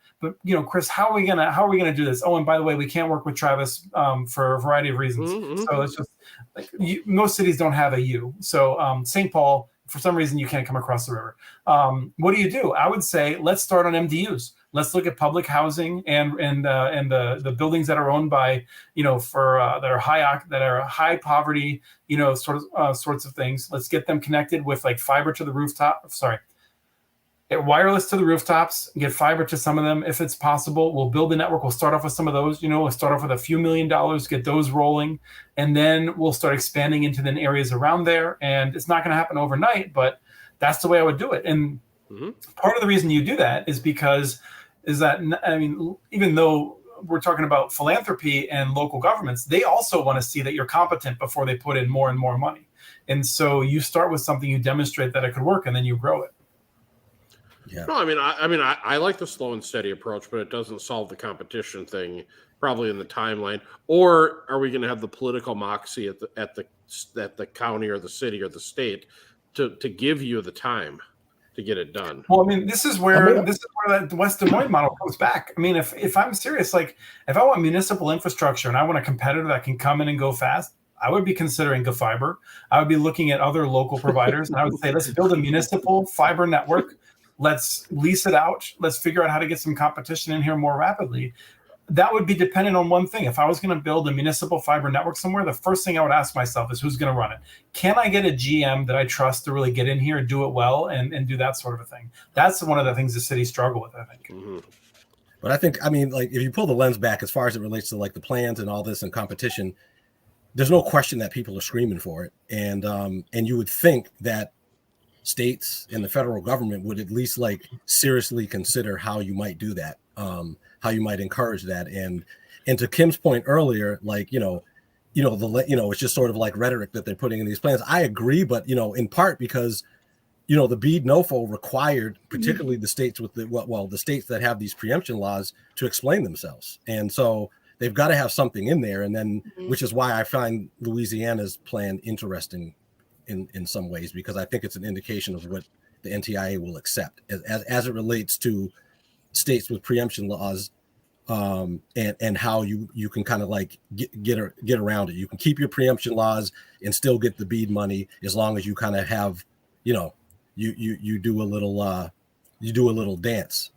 S1: Chris, how are we gonna do this? Oh, and by the way, we can't work with Travis for a variety of reasons. Mm-hmm. So it's just most cities don't have a U. So St. Paul, for some reason, you can't come across the river. What do? I would say let's start on MDUs. Let's look at public housing and the buildings that are owned by that are high poverty sorts of things. Let's get them connected with like fiber to the rooftop. Get wireless to the rooftops. Get fiber to some of them if it's possible. We'll build a network. We'll start off with some of those. We'll start off with a few $1 million. Get those rolling, and then we'll start expanding into the areas around there. And it's not going to happen overnight, but that's the way I would do it. And part of the reason you do that is even though we're talking about philanthropy and local governments, they also want to see that you're competent before they put in more and more money. And so you start with something, you demonstrate that it could work, and then you grow it.
S3: Yeah. No, I like the slow and steady approach, but it doesn't solve the competition thing probably in the timeline. Or are we going to have the political moxie at the county or the city or the state to give you the time to get it done?
S1: Well, this is where that West Des Moines model comes back. If I'm serious, like if I want municipal infrastructure and I want a competitor that can come in and go fast, I would be considering the fiber. I would be looking at other local providers, and I would say, let's build a municipal fiber network. let's lease it out. Let's figure out how to get some competition in here more rapidly. That would be dependent on one thing. If I was going to build a municipal fiber network somewhere, the first thing I would ask myself is who's going to run it? Can I get a GM that I trust to really get in here and do it well and do that sort of a thing? That's one of the things the cities struggle with, I think.
S3: Mm-hmm.
S5: But I think, I mean, like if you pull the lens back as far as it relates to like the plans and all this and competition, there's no question that people are screaming for it. And you would think that states and the federal government would at least like seriously consider how you might do that, how you might encourage that. And to Kim's point earlier, like, it's just sort of like rhetoric that they're putting in these plans. I agree, but, in part because, the BEAD NOFO required particularly the states with the states that have these preemption laws to explain themselves. And so they've got to have something in there. And then, which is why I find Louisiana's plan interesting in some ways, because I think it's an indication of what the NTIA will accept as it relates to states with preemption laws, and how you can kind of like get around it. You can keep your preemption laws and still get the BEAD money as long as you kind of have, you do a little dance.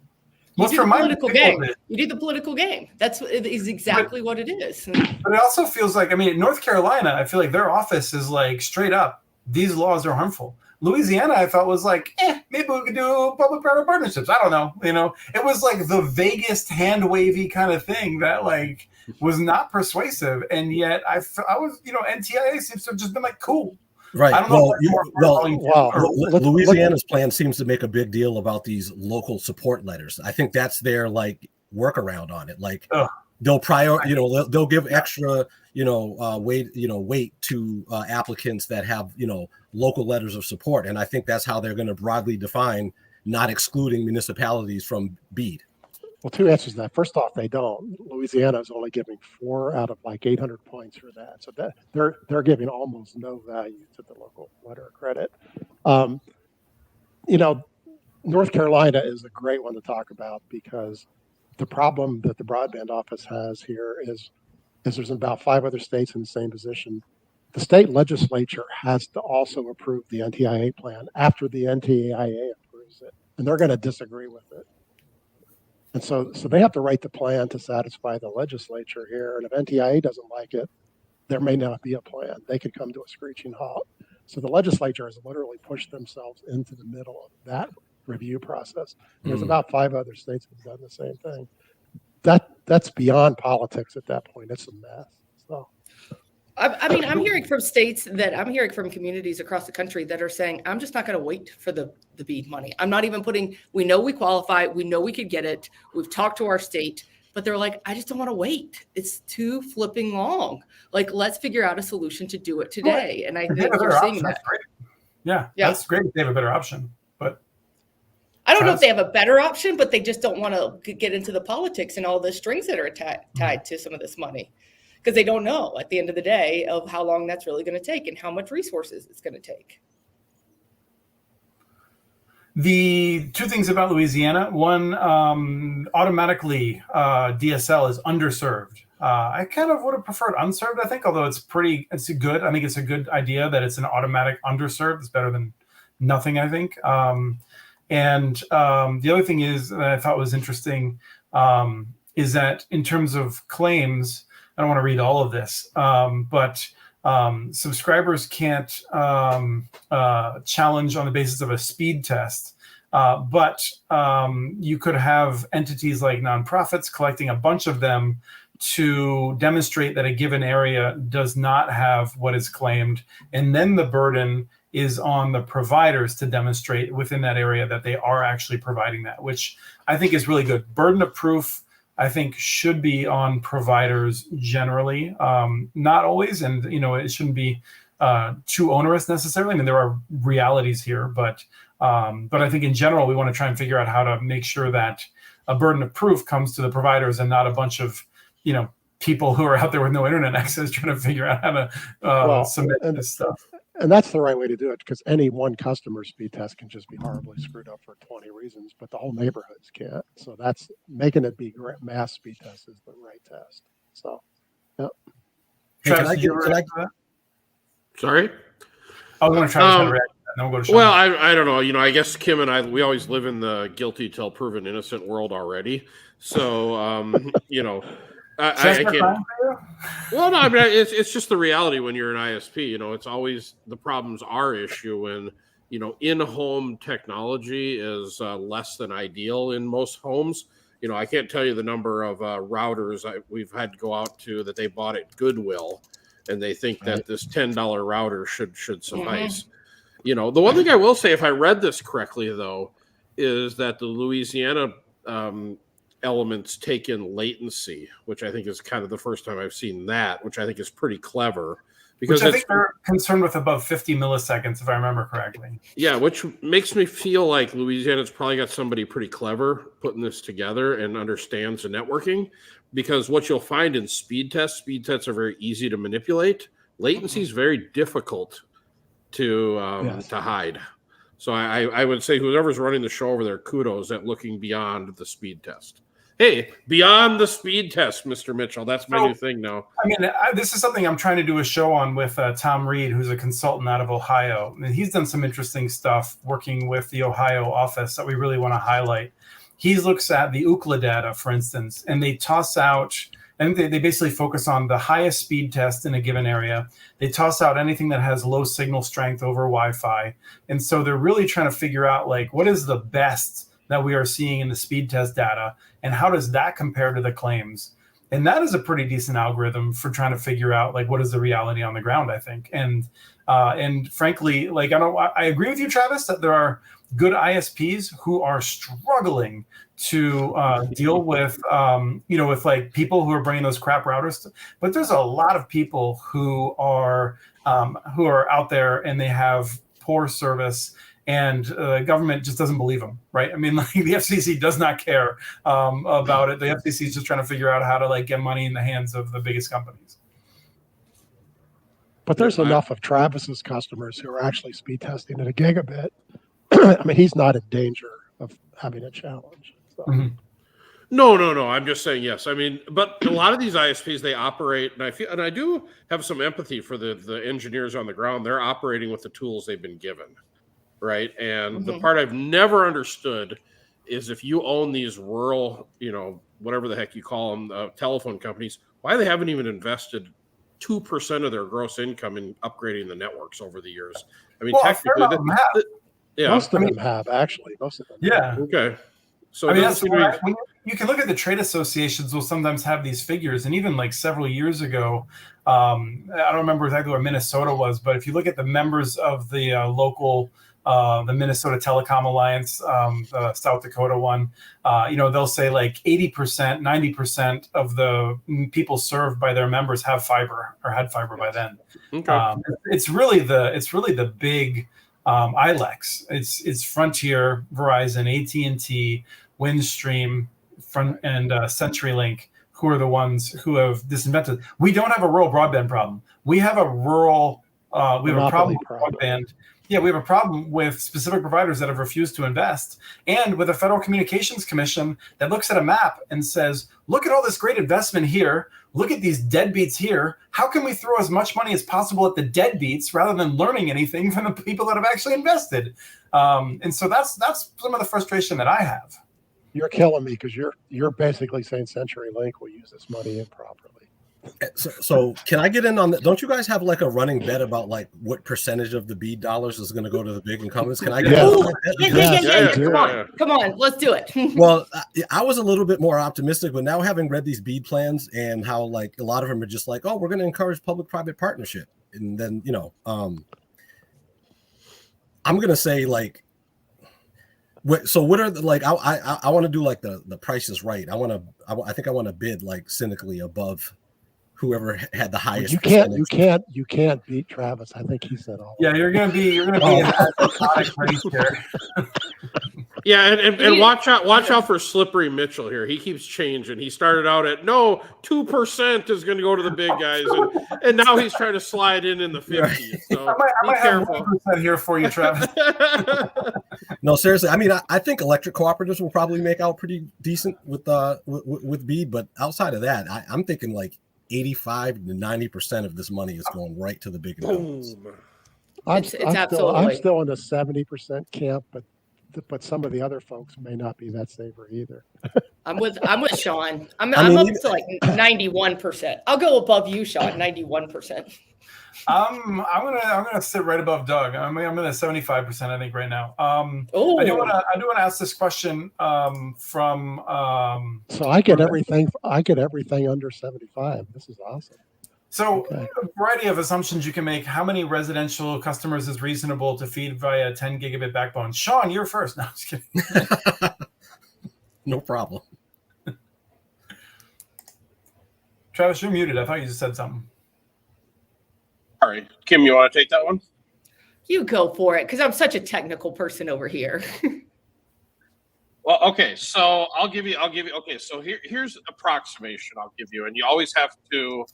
S4: You do the political game. You do the political game. That's exactly what it is.
S1: But it also feels like, North Carolina, I feel like their office is like straight up, these laws are harmful. Louisiana, I thought was like, maybe we could do public-private partnerships. I don't know. It was like the vaguest hand-wavy kind of thing that like was not persuasive. And yet I was, NTIA seems to have just been like, cool.
S5: Right.
S1: I don't know.
S5: Louisiana's plan seems to make a big deal about these local support letters. I think that's their like workaround on it. Like they'll they'll give extra, weight to applicants that have, local letters of support. And I think that's how they're going to broadly define not excluding municipalities from BEAD.
S2: Well, two answers to that. First off, they don't. Louisiana is only giving 4 out of like 800 points for that. So that they're giving almost no value to the local letter of credit. North Carolina is a great one to talk about because the problem that the broadband office has here is there's about 5 other states in the same position. The state legislature has to also approve the NTIA plan after the NTIA approves it, and they're going to disagree with it. And so they have to write the plan to satisfy the legislature here. And if NTIA doesn't like it, there may not be a plan. They could come to a screeching halt. So the legislature has literally pushed themselves into the middle of that review process. There's about 5 other states that have done the same thing. That's beyond politics at that point. It's a mess. So.
S4: I'm hearing from communities across the country that are saying, I'm just not going to wait for the BEAD money. I'm not even we know we qualify. We know we could get it. We've talked to our state, but they're like, I just don't want to wait. It's too flipping long. Like, let's figure out a solution to do it today. Well, and I think we're seeing that.
S1: Yeah, that's great if they have a better option. But
S4: I don't know if they have a better option, but they just don't want to get into the politics and all the strings that are tied to some of this money. Because they don't know at the end of the day of how long that's really going to take and how much resources it's going to take.
S1: The 2 things about Louisiana: one, automatically DSL is underserved. I kind of would have preferred unserved, I think, although it's good. I think it's a good idea that it's an automatic underserved. It's better than nothing, I think. And the other thing is that I thought was interesting is that in terms of claims, I don't want to read all of this, but subscribers can't challenge on the basis of a speed test. But you could have entities like nonprofits collecting a bunch of them to demonstrate that a given area does not have what is claimed. And then the burden is on the providers to demonstrate within that area that they are actually providing that, which I think is really good. Burden of proof, I think, should be on providers generally, not always, and it shouldn't be too onerous necessarily. I mean, there are realities here, but I think in general we want to try and figure out how to make sure that a burden of proof comes to the providers and not a bunch of people who are out there with no internet access trying to figure out how to submit this stuff.
S2: And that's the right way to do it, because any one customer speed test can just be horribly screwed up for 20 reasons, but the whole neighborhoods can't. So that's making it be mass speed test is the right test. So, yeah.
S1: Travis, did you react to that?
S3: Sorry?
S1: I was going to try to react to then we'll go to Sean.
S3: Well, I don't know. I guess Kim and I, we always live in the guilty till proven innocent world already. So, I can't. Well, no, I mean, it's just the reality when you're an ISP. It's always the problem's our issue when, in-home technology is less than ideal in most homes. I can't tell you the number of routers we've had to go out to that they bought at Goodwill, and they think that this $10 router should suffice. The one thing I will say, if I read this correctly, though, is that the Louisiana elements take in latency, which I think is kind of the first time I've seen that, which I think is pretty clever. Because
S1: I think they're concerned with above 50 milliseconds, if I remember correctly.
S3: Yeah, which makes me feel like Louisiana's probably got somebody pretty clever putting this together and understands the networking. Because what you'll find in speed tests are very easy to manipulate. Latency is very difficult to hide. So I would say whoever's running the show over there, kudos at looking beyond the speed test. Hey, beyond the speed test, Mr. Mitchell. That's my new thing now.
S1: I mean, this is something I'm trying to do a show on with Tom Reed, who's a consultant out of Ohio. And he's done some interesting stuff working with the Ohio office that we really want to highlight. He looks at the Ookla data, for instance, and they toss out, and they basically focus on the highest speed test in a given area. They toss out anything that has low signal strength over Wi-Fi. And so they're really trying to figure out, like, what is the best that we are seeing in the speed test data, and how does that compare to the claims? And that is a pretty decent algorithm for trying to figure out, like, what is the reality on the ground, I think. And frankly, like, I agree with you, Travis, that there are good ISPs who are struggling to deal with, with like people who are bringing those crap routers. But there's a lot of people who are out there and they have poor service, and the government just doesn't believe them, right? I mean, like, the FCC does not care about it. The FCC is just trying to figure out how to, like, get money in the hands of the biggest companies.
S2: But there's enough of Travis's customers who are actually speed testing at a gigabit. I mean, he's not in danger of having a challenge. So.
S3: Mm-hmm. No. I'm just saying yes. I mean, but a lot of these ISPs, they operate, and I do have some empathy for the engineers on the ground. They're operating with the tools they've been given. Right. And the part I've never understood is if you own these rural, whatever the heck you call them, telephone companies, why they haven't even invested 2% of their gross income in upgrading the networks over the years. I mean, technically,
S2: most of them have, actually. Most of them.
S1: Yeah.
S3: Okay. So
S1: I mean, that's when you can look at the trade associations will sometimes have these figures. And even like several years ago, I don't remember exactly where Minnesota was, but if you look at the members of the local the Minnesota Telecom Alliance, the South Dakota one, they'll say like 80%, 90% of the people served by their members have fiber or had fiber by then. Okay. It's really the big ILEX. It's Frontier, Verizon, AT&T, Windstream, and CenturyLink, who are the ones who have disinvented. We don't have a rural broadband problem. We have a rural. We have a problem with broadband. Yeah, we have a problem with specific providers that have refused to invest, and with a Federal Communications Commission that looks at a map and says, look at all this great investment here. Look at these deadbeats here. How can we throw as much money as possible at the deadbeats rather than learning anything from the people that have actually invested? And so that's some of the frustration that I have.
S2: You're killing me because you're basically saying CenturyLink will use this money improperly.
S5: So can I get in on that? Don't you guys have like a running bet about like what percentage of the BEAD dollars is going to go to the big incumbents? Can I get
S4: on that? Yeah. Come on, let's do it.
S5: Well, I was a little bit more optimistic, but now having read these BEAD plans and how like a lot of them are just like, oh, we're going to encourage public-private partnership, and then I'm going to say like. So what are the, like I want to do like the price is right. I think I want to bid like cynically above whoever had the highest.
S2: You can't beat Travis. I think he said all.
S1: Yeah, you're gonna be in that race here.
S3: Yeah, and watch out for Slippery Mitchell here. He keeps changing. He started out at 2% is going to go to the big guys, and now he's trying to slide in the 50s. So
S1: I might have 1% here for you, Travis.
S5: No, seriously. I mean, I think electric cooperatives will probably make out pretty decent with BEAD, but outside of that, I'm thinking like 85 to 90% of this money is going right to the big incumbents.
S4: It's absolutely.
S2: I'm still in the 70% camp, but some of the other folks may not be that saver either.
S4: I'm with Sean. I'm
S5: mean,
S4: up to like 91%. I'll go above you, Sean. 91%.
S1: I'm gonna sit right above Doug. I'm at 75%, I think, right now. I do want to ask this question from.
S2: So I get everything under 75. This is awesome.
S1: So a variety of assumptions you can make. How many residential customers is reasonable to feed via 10 gigabit backbone? Sean, you're first. No, I'm just kidding.
S5: No problem.
S1: Travis, you're muted. I thought you just said something.
S3: Sorry, Kim, you want to take that one?
S4: You go for it, because I'm such a technical person over here.
S3: Well, okay, so I'll give you. Okay, so here's approximation I'll give you, and you always have to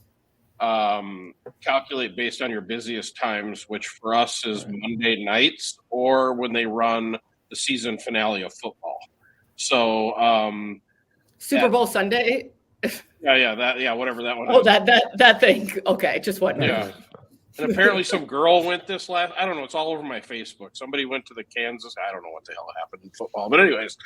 S3: calculate based on your busiest times, which for us is Monday nights or when they run the season finale of football. So
S4: Super Bowl Sunday.
S3: Yeah, whatever that one.
S4: Oh,
S3: is.
S4: that thing. Okay, just wondering.
S3: Yeah. And apparently some girl went this last, I don't know, it's all over my Facebook. Somebody went to the Kansas, I don't know what the hell happened in football. But anyways,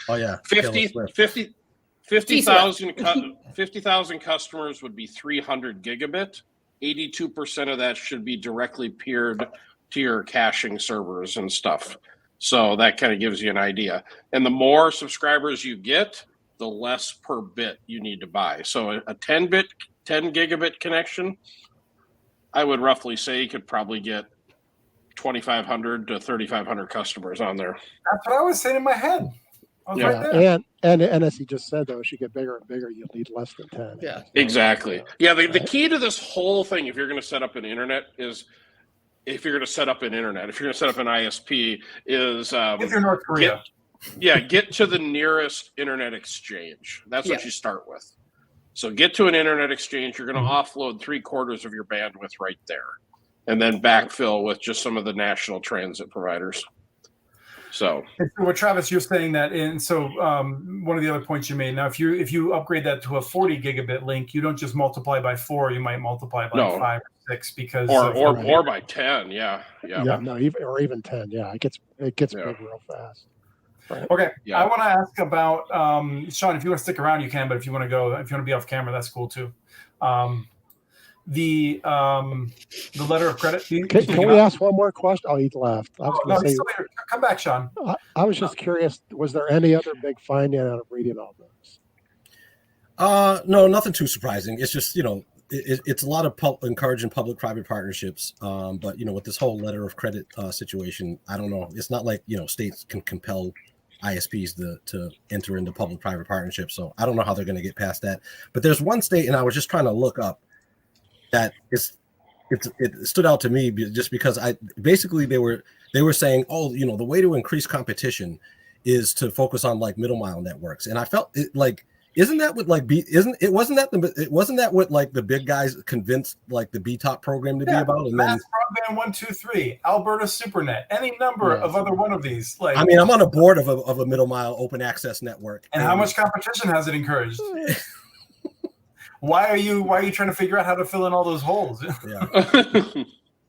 S3: 50,000 customers would be 300 gigabit. 82% of that should be directly peered to your caching servers and stuff. So that kind of gives you an idea. And the more subscribers you get, the less per bit you need to buy. So a 10 gigabit connection, I would roughly say you could probably get 2,500 to 3,500 customers on there.
S1: That's what I was saying in my head. Right there.
S2: And as he just said, though, as you get bigger and bigger, you'll need less than 10.
S4: Yeah,
S3: exactly. Yeah, the key to this whole thing, if you're going to set up an internet, is if you're going to set up an ISP, is
S1: if you're North Korea.
S3: Get to the nearest internet exchange. That's what you start with. So get to an internet exchange. You're going to offload 3/4 of your bandwidth right there, and then backfill with just some of the national transit providers. So
S1: what Travis, you're saying that, and so one of the other points you made. Now, if you upgrade that to a 40 gigabit link, you don't just multiply by 4. You might multiply by 5 or 6 because
S3: or by 10. Yeah.
S2: Or even 10. Yeah, it gets big real fast.
S1: Right. Okay. Yeah. I want to ask about Sean. If you want to stick around, you can. But if you want to be off camera, that's cool too. The letter of credit.
S2: Can we ask one more question? Oh, he left.
S1: Come back, Sean.
S2: I was just curious. Was there any other big finding out of reading all those?
S5: No, nothing too surprising. It's just it's a lot of encouraging public-private partnerships. But with this whole letter of credit situation, I don't know. It's not like states can compel ISPs to enter into public-private partnerships. So I don't know how they're going to get past that. But there's one state, and I was just trying to look up that it stood out to me just because they were saying, the way to increase competition is to focus on like middle mile networks, and I felt it like. Isn't that what wasn't that what like the big guys convinced like the BTOP program to be about? And
S1: Mass Broadband 123, Alberta SuperNet, any number of other one of these. Like,
S5: I mean, I'm on a board of a middle mile open access network.
S1: And how much competition has it encouraged? Why are you trying to figure out how to fill in all those holes?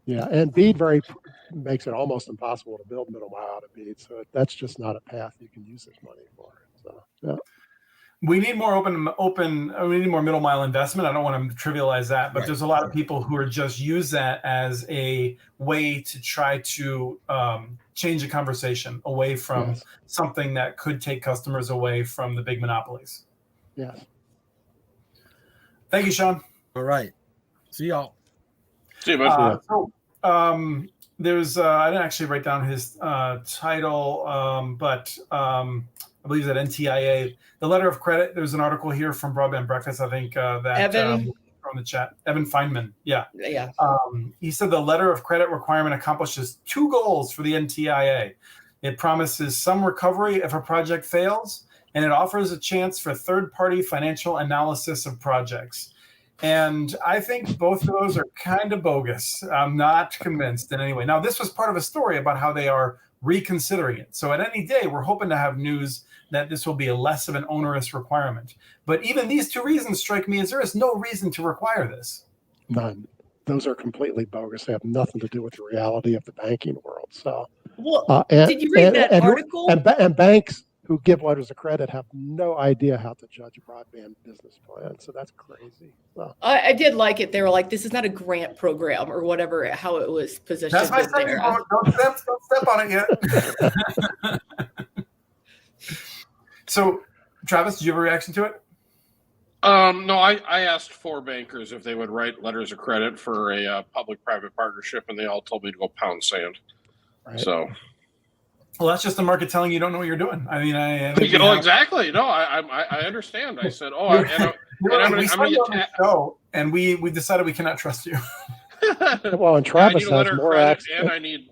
S2: Yeah, and BEAD makes it almost impossible to build middle mile out of BEAD. So that's just not a path you can use this money for. So yeah.
S1: We need more we need more middle mile investment. I don't want to trivialize that, but there's a lot of people who are just use that as a way to try to change the conversation away from something that could take customers away from the big monopolies.
S2: Yes.
S1: Thank you, Sean.
S5: All right. See y'all.
S3: See you, bud.
S1: There's I didn't actually write down his title, but I believe that NTIA, the letter of credit. There's an article here from Broadband Breakfast. I think that
S4: Evan
S1: from the chat, Evan Feynman. Yeah.
S4: Yeah.
S1: He said the letter of credit requirement accomplishes 2 goals for the NTIA. It promises some recovery if a project fails, and it offers a chance for third-party financial analysis of projects. And I think both of those are kind of bogus. I'm not convinced in any way. Now, this was part of a story about how they are reconsidering it. So at any day, we're hoping to have news that this will be a less of an onerous requirement. But even these 2 reasons strike me as there is no reason to require this.
S2: None. those are completely bogus. They have nothing to do with the reality of the banking world. So,
S4: Well, did you read that article?
S2: And banks who give letters of credit have no idea how to judge a broadband business plan. So that's crazy. So,
S4: I did like it. They were like, this is not a grant program or whatever, how it was positioned.
S1: That's my second quote. Don't step on it yet. So, Travis, did you have a reaction to it?
S3: No, I asked 4 bankers if they would write letters of credit for a public-private partnership, and they all told me to go pound sand. Right. So,
S1: well, that's just the market telling you don't know what you're doing. I mean,
S3: exactly. No, I understand. I said, oh,
S1: and we decided we cannot trust you.
S2: Well, and Travis has more access,
S3: and I need.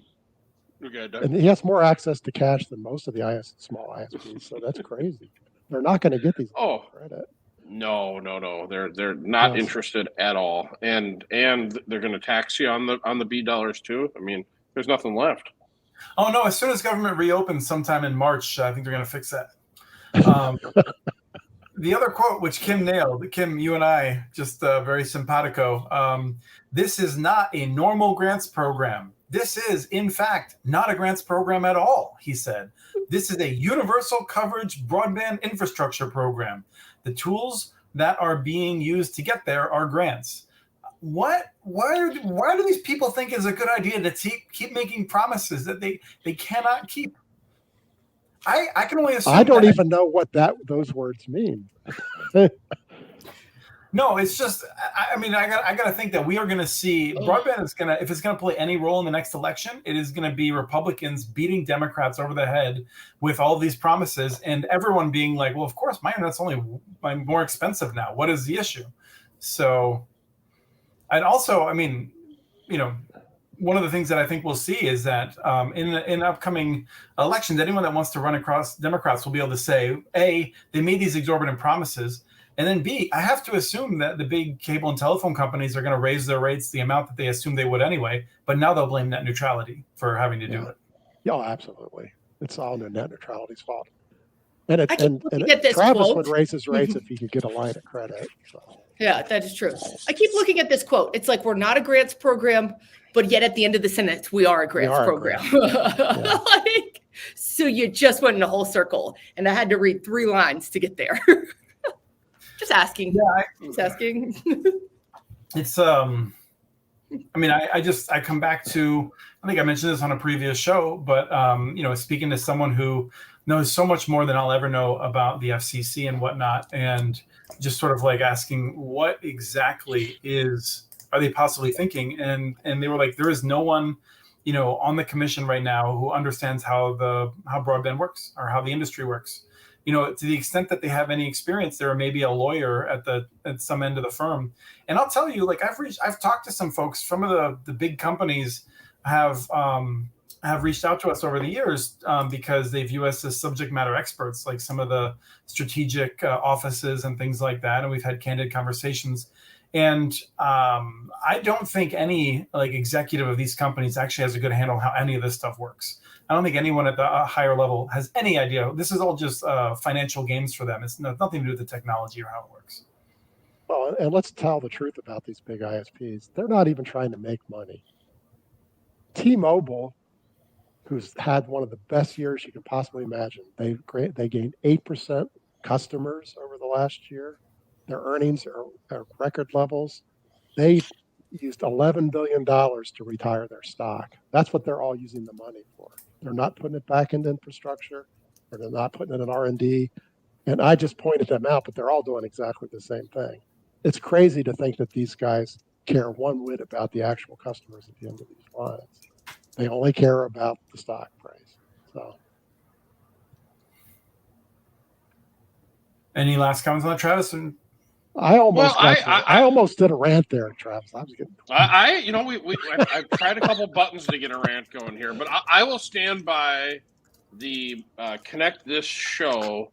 S3: Okay, Doug.
S2: And he has more access to cash than most of the small ISPs. So that's crazy. They're not going to get these credit.
S3: No. They're not interested at all, and they're going to tax you on the BEAD dollars too. I mean, there's nothing left.
S1: Oh no! As soon as government reopens sometime in March, I think they're going to fix that. The other quote, which Kim nailed, Kim, you and I, just very simpatico. This is not a normal grants program. This is, in fact, not a grants program at all, he said. This is a universal coverage broadband infrastructure program. The tools that are being used to get there are grants. Why do these people think it's a good idea to keep making promises that they cannot keep? I can only assume.
S2: I don't even know what those words mean.
S1: No, it's just. I mean, I got to think that we are going to see broadband is going to, if it's going to play any role in the next election, it is going to be Republicans beating Democrats over the head with all these promises, and everyone being like, "Well, of course, my internet's only more expensive now. What is the issue?" So, and also, I mean, one of the things that I think we'll see is that in upcoming elections, anyone that wants to run across Democrats will be able to say, A, they made these exorbitant promises, and then B, I have to assume that the big cable and telephone companies are going to raise their rates the amount that they assume they would anyway, but now they'll blame net neutrality for having to do it.
S2: Yeah, absolutely. It's all net neutrality's fault. And Travis
S4: quote.
S2: would raise his rates if he could get a line of credit. So.
S4: Yeah, that is true. I keep looking at this quote. It's like, we're not a grants program, but yet at the end of the sentence, we are a grants program. So you just went in a whole circle, and I had to read 3 lines to get there. Just asking.
S1: Yeah,
S4: just asking.
S1: It's I mean, I come back to, I think I mentioned this on a previous show, but speaking to someone who knows so much more than I'll ever know about the FCC and whatnot, and just sort of like asking what exactly are they possibly thinking? And they were like, there is no one, on the commission right now who understands how broadband works or how the industry works. To the extent that they have any experience, there may be a lawyer at some end of the firm. And I'll tell you, like I've talked to some folks. Some of the big companies have reached out to us over the years because they view us as subject matter experts, like some of the strategic offices and things like that. And we've had candid conversations. And I don't think any executive of these companies actually has a good handle on how any of this stuff works. I don't think anyone at the higher level has any idea. This is all just financial games for them. It's nothing to do with the technology or how it works.
S2: Well, and let's tell the truth about these big ISPs. They're not even trying to make money. T-Mobile, who's had one of the best years you could possibly imagine, they gained 8% customers over the last year. Their earnings are record levels. They used $11 billion to retire their stock. That's what they're all using the money for. They're not putting it back into infrastructure, or they're not putting it in R&D. And I just pointed them out, but they're all doing exactly the same thing. It's crazy to think that these guys care one whit about the actual customers at the end of these lines. They only care about the stock price. So,
S1: any last comments on that, Travis?
S2: I almost did a rant there, Travis. I was getting.
S3: I've tried a couple buttons to get a rant going here, but I will stand by the connect this show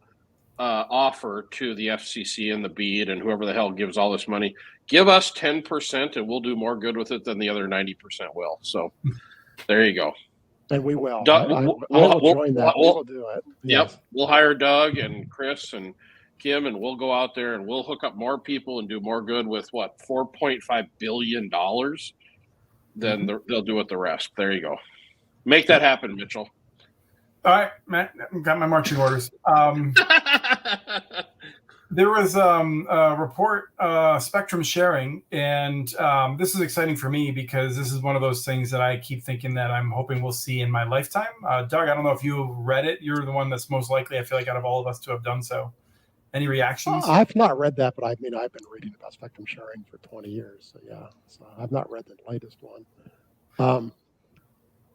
S3: offer to the FCC and the BEAD and whoever the hell gives all this money. Give us 10%, and we'll do more good with it than the other 90% will. So, there you go.
S2: And we will.
S3: Doug,
S2: I will join that. We'll do it.
S3: Yep, we'll hire Doug and Chris and Kim, and we'll go out there and we'll hook up more people and do more good with what, $4.5 billion. Then they'll do with the rest. There you go. Make that happen, Mitchell.
S1: All right, Matt, got my marching orders. There was a report, spectrum sharing, and this is exciting for me because this is one of those things that I keep thinking that I'm hoping we'll see in my lifetime. Doug, I don't know if you read it. You're the one that's most likely, I feel like, out of all of us to have done so. Any reactions?
S2: I've not read that, but I've been reading about spectrum sharing for 20 years. So yeah, so I've not read the latest one.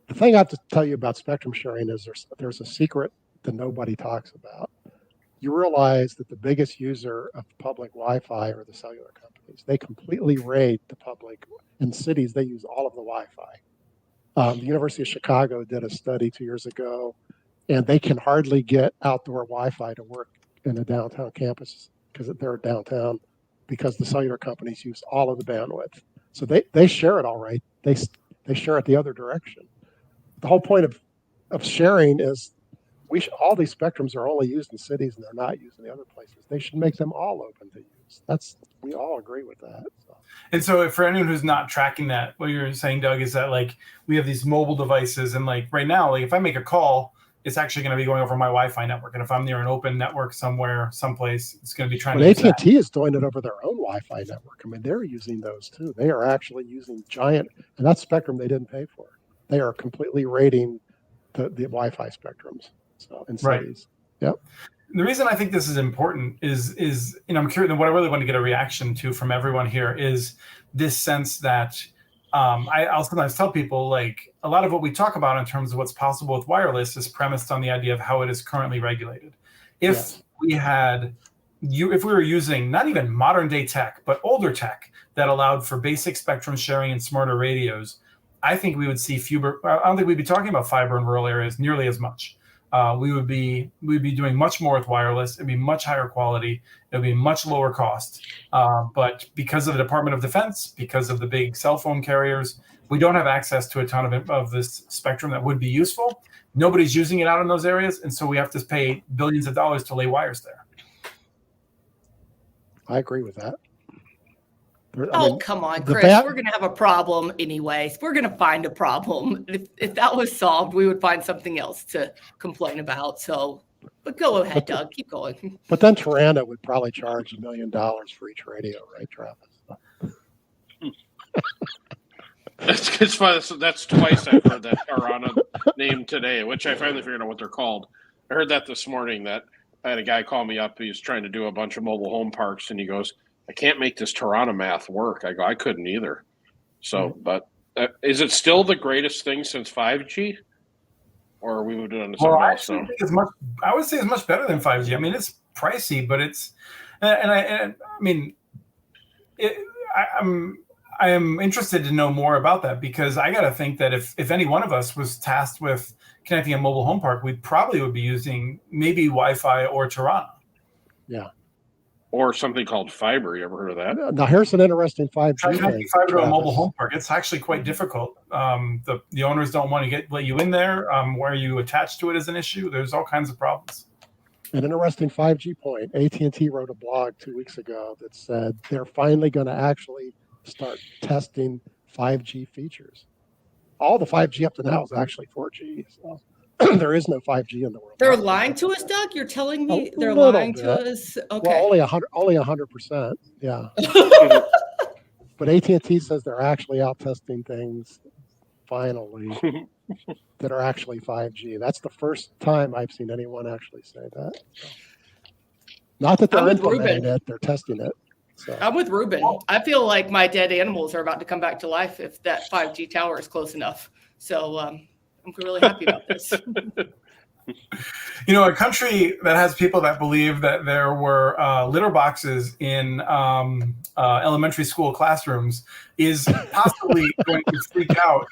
S2: The thing I have to tell you about spectrum sharing is there's a secret that nobody talks about. You realize that the biggest user of public Wi-Fi are the cellular companies. They completely raid the public. In cities, they use all of the Wi-Fi. The University of Chicago did a study 2 years ago, and they can hardly get outdoor Wi-Fi to work in a downtown campus because they're downtown, because the cellular companies use all of the bandwidth. So they share it all right. They share it the other direction. The whole point of sharing is all these spectrums are only used in cities and they're not used in the other places. They should make them all open to use. We all agree with that. So.
S1: And so for anyone who's not tracking that, what you're saying, Doug, is that like we have these mobile devices, and like right now, like if I make a call, it's actually going to be going over my Wi-Fi network. And if I'm near an open network somewhere, someplace, it's going to be trying to use
S2: AT&T is doing it over their own Wi-Fi network. I mean, they're using those too. They are actually using giant, and that's spectrum they didn't pay for. They are completely raiding the Wi-Fi spectrums. So in cities. Right. Yep.
S1: The reason I think this is important is I'm curious, and what I really want to get a reaction to from everyone here is this sense that I'll sometimes tell people, like, a lot of what we talk about in terms of what's possible with wireless is premised on the idea of how it is currently regulated. If we were using not even modern day tech, but older tech that allowed for basic spectrum sharing and smarter radios, I think we would see fewer. I don't think we'd be talking about fiber in rural areas nearly as much. We'd be doing much more with wireless. It'd be much higher quality. It'd be much lower cost. But because of the Department of Defense, because of the big cell phone carriers, we don't have access to a ton of this spectrum that would be useful. Nobody's using it out in those areas, and so we have to pay billions of dollars to lay wires there.
S2: I agree with that.
S4: Come on, Chris. We're going to have a problem anyways. We're going to find a problem. If that was solved, we would find something else to complain about. So, but go ahead, Doug. Keep going.
S2: But then Tirana would probably charge $1 million for each radio, right, Travis?
S3: It's funny. That's twice I've heard that Tirana name today, which I finally figured out what they're called. I heard that this morning. That I had a guy call me up. He was trying to do a bunch of mobile home parks, and he goes, I can't make this Tirana math work. I go, I couldn't either. So, but is it still the greatest thing since 5G? Or are we moving on to something else?
S1: I would say it's much better than 5G. I mean, it's pricey, but it's, I am interested to know more about that, because I got to think that if any one of us was tasked with connecting a mobile home park, we probably would be using maybe Wi-Fi or Tirana.
S2: Yeah.
S3: Or something called fiber. You ever heard of that?
S2: Now, here's an interesting 5G thing.
S1: Fiber to a mobile home park. It's actually quite difficult. The owners don't want to let you in there. Where you attach to it is an issue. There's all kinds of problems.
S2: An interesting 5G point. AT&T wrote a blog 2 weeks ago that said they're finally going to actually start testing 5G features. All the 5G up to now is actually 4G. So. There is no 5G in the world.
S4: They're lying to us, Doug? You're telling me they're lying to us? Okay.
S2: Well, only 100%. Yeah. But AT&T says they're actually out testing things finally that are actually 5G. That's the first time I've seen anyone actually say that. Not that they're implementing it, they're testing it. So.
S4: I'm with Ruben. I feel like my dead animals are about to come back to life if that 5G tower is close enough. So, I'm really happy about this.
S1: You know, a country that has people that believe that there were litter boxes in elementary school classrooms is possibly going to freak out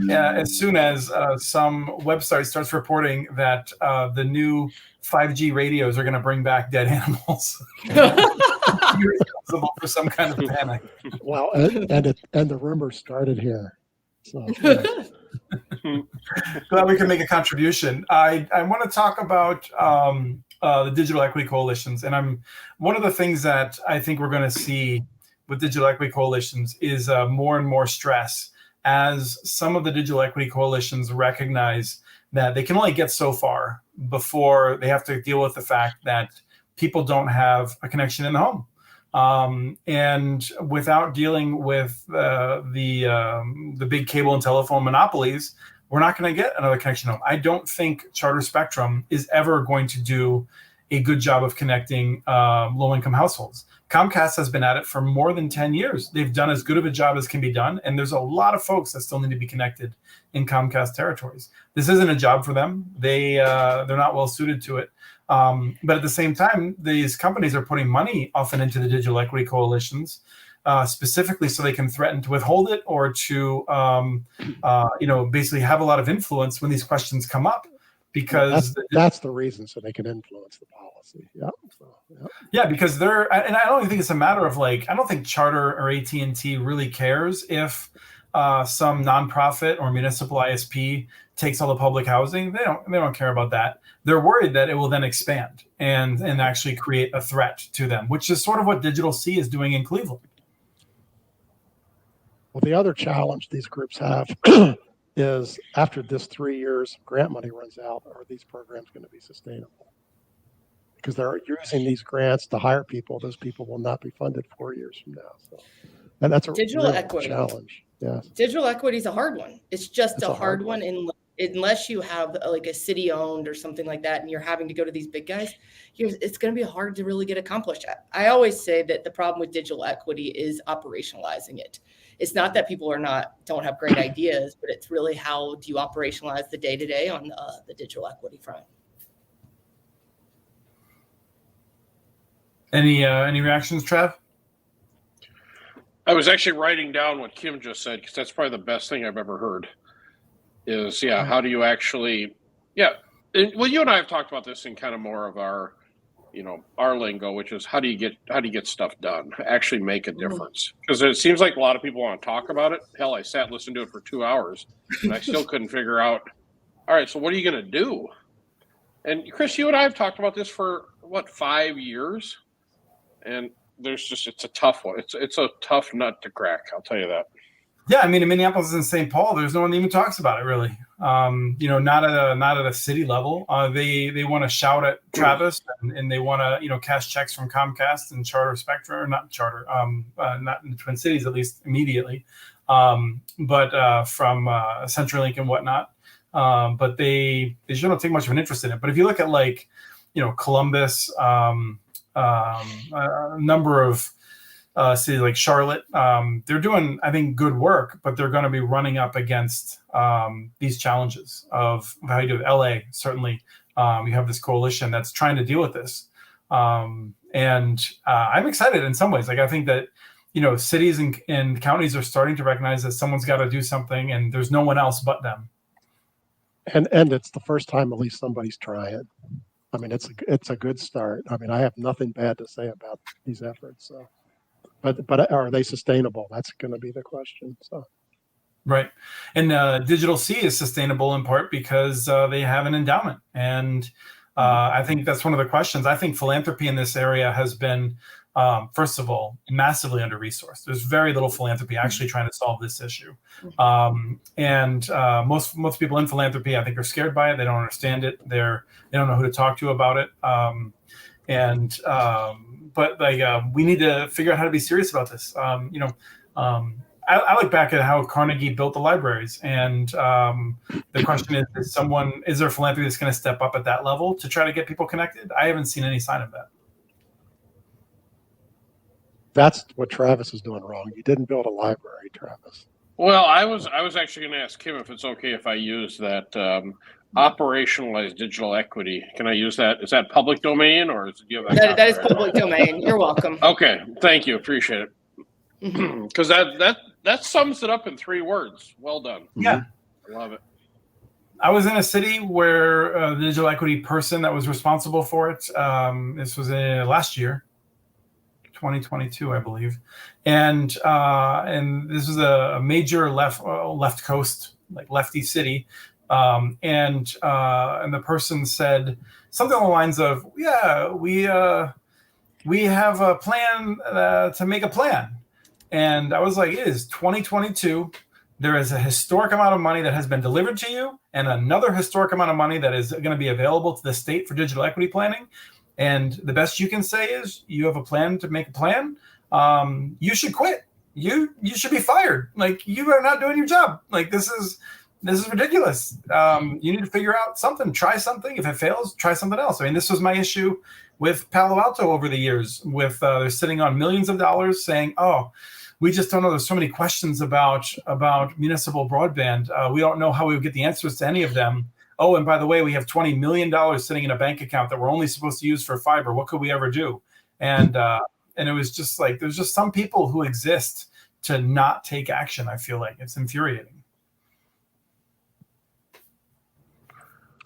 S1: as soon as some website starts reporting that the new 5G radios are going to bring back dead animals. You're responsible for some kind of panic.
S2: Well, and the rumor started here. So,
S1: glad we can make a contribution. I want to talk about the digital equity coalitions, and one of the things that I think we're going to see with digital equity coalitions is more and more stress as some of the digital equity coalitions recognize that they can only get so far before they have to deal with the fact that people don't have a connection in the home. And without dealing with the big cable and telephone monopolies, we're not going to get another connection home. I don't think Charter Spectrum is ever going to do a good job of connecting low-income households. Comcast has been at it for more than 10 years. They've done as good of a job as can be done, and there's a lot of folks that still need to be connected in Comcast territories. This isn't a job for them. They're not well suited to it. But at the same time, these companies are putting money often into the digital equity coalitions, specifically so they can threaten to withhold it or to, basically have a lot of influence when these questions come up. Because
S2: that's the reason, so they can influence the policy. Yeah.
S1: Yeah, because and I don't even think it's a matter of I don't think Charter or AT&T really cares if some nonprofit or municipal ISP takes all the public housing. They don't care about that. They're worried that it will then expand and actually create a threat to them, which is sort of what Digital C is doing in Cleveland.
S2: Well, the other challenge these groups have is after this 3 years grant money runs out, are these programs going to be sustainable? Because they're using these grants to hire people. Those people will not be funded 4 years from now. So, and that's a
S4: digital
S2: real
S4: equity
S2: challenge. Yes.
S4: Digital equity is a hard one. It's just a hard one unless you have a city owned or something like that, and you're having to go to these big guys. It's going to be hard to really get accomplished at. I always say that the problem with digital equity is operationalizing it. It's not that people don't have great ideas, but it's really how do you operationalize the day-to-day on the digital equity front.
S1: Any reactions, Trav?
S3: I was actually writing down what Kim just said, because that's probably the best thing I've ever heard is, how do you actually, well, you and I have talked about this in kind of more of our lingo, which is how do you get stuff done, actually make a difference? Because it seems like a lot of people want to talk about it. Hell, I sat and listened to it for 2 hours and I still couldn't figure out, all right, so what are you going to do? And Chris, you and I have talked about this for 5 years, and it's a tough one. It's a tough nut to crack. I'll tell you that.
S1: Yeah, I mean, in Minneapolis and St. Paul, there's no one that even talks about it really. Not at a city level. They want to shout at Travis and they want to cash checks from Comcast and Charter Spectrum, or not Charter, not in the Twin Cities at least immediately, but from CenturyLink and whatnot. But they usually don't take much of an interest in it. But if you look at Columbus, a number of cities like Charlotte, they're doing, I think, good work, but they're going to be running up against these challenges of how you do it. LA, certainly, you have this coalition that's trying to deal with this. And I'm excited in some ways. I think that, cities and counties are starting to recognize that someone's got to do something and there's no one else but them.
S2: And it's the first time at least somebody's trying. I mean, it's a good start. I mean, I have nothing bad to say about these efforts. So. But are they sustainable? That's going to be the question. So,
S1: right, and Digital C is sustainable in part because they have an endowment, and I think that's one of the questions. I think philanthropy in this area has been, first of all, massively under-resourced. There's very little philanthropy actually trying to solve this issue, and most people in philanthropy, I think, are scared by it. They don't understand it. They don't know who to talk to about it, But we need to figure out how to be serious about this. I look back at how Carnegie built the libraries, and the question is there philanthropy that's going to step up at that level to try to get people connected? I haven't seen any sign of that.
S2: That's what Travis is doing wrong. You didn't build a library, Travis.
S3: Well, I was actually going to ask Kim if it's okay if I use that operationalized digital equity. Can I use that? Is that public domain, or do you have
S4: that is public domain? You're welcome.
S3: Okay, thank you, appreciate it. Because that sums it up in 3 words. Well done.
S1: Yeah,
S3: I love it.
S1: I was in a city where the digital equity person that was responsible for it. This was last year, 2022, I believe, and this was a major left coast, lefty city. And the person said something along the lines of, "Yeah, we have a plan to make a plan." And I was like, "It is 2022. There is a historic amount of money that has been delivered to you, and another historic amount of money that is going to be available to the state for digital equity planning. And the best you can say is you have a plan to make a plan. You should quit. You should be fired. Like, you are not doing your job. Like, this is ridiculous. You need to figure out something. Try something. If it fails, try something else." I mean, this was my issue with Palo Alto over the years. With they're sitting on millions of dollars, saying, "Oh, we just don't know. There's so many questions about municipal broadband. We don't know how we would get the answers to any of them. Oh, and by the way, we have $20 million sitting in a bank account that we're only supposed to use for fiber. What could we ever do?" And it was just like, there's just some people who exist to not take action. I feel like it's infuriating.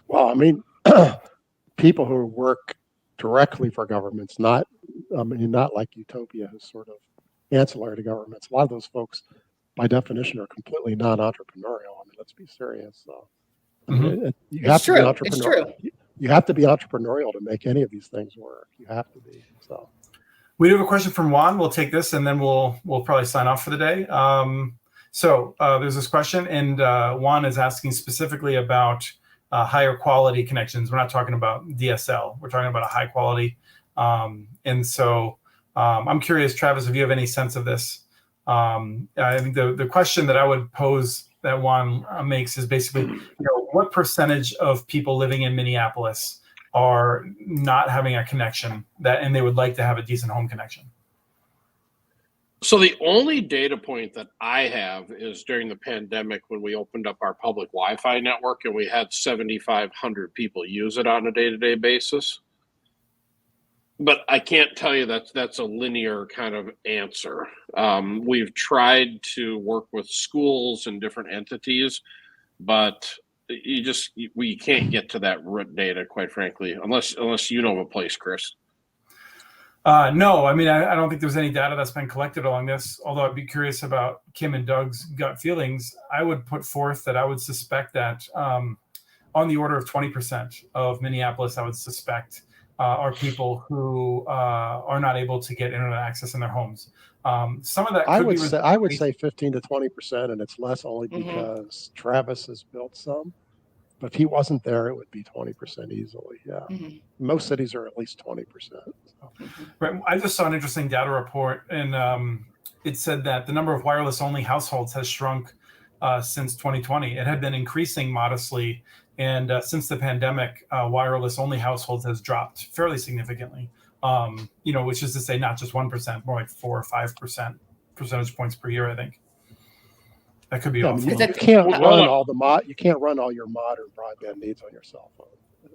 S2: Well, I mean, people who work directly for governments, not like UTOPIA, who's sort of ancillary to governments. A lot of those folks, by definition, are completely non-entrepreneurial. I mean, let's be serious. So, I mean, you have to be entrepreneurial. You have to be entrepreneurial to make any of these things work. You have to be. So,
S1: we do have a question from Juan. We'll take this, and then we'll probably sign off for the day. So there's this question, and Juan is asking specifically about higher quality connections. We're not talking about DSL. We're talking about a high quality. And so I'm curious, Travis, if you have any sense of this. I think the question that I would pose that Juan makes is basically, what percentage of people living in Minneapolis are not having a connection and they would like to have a decent home connection?
S3: So the only data point that I have is during the pandemic when we opened up our public Wi-Fi network and we had 7,500 people use it on a day-to-day basis. But I can't tell you that's a linear kind of answer. We've tried to work with schools and different entities, but we can't get to that root data, quite frankly, unless you know of a place, Chris.
S1: No, I mean, I don't think there's any data that's been collected along this, although I'd be curious about Kim and Doug's gut feelings. I would put forth that I would suspect that on the order of 20% of Minneapolis, I would suspect are people who are not able to get internet access in their homes. Some of that could
S2: I would say 15 to 20%, and it's less only because Travis has built some. But if he wasn't there, it would be 20% easily. Yeah, most cities are at least 20%. So.
S1: Right. I just saw an interesting data report, and it said that the number of wireless-only households has shrunk since 2020. It had been increasing modestly, and since the pandemic, wireless-only households has dropped fairly significantly. Which is to say, not just 1%, more like 4 or 5% percentage points per year, I think. That could be awful.
S2: You can't run all your modern broadband needs on your cell phone.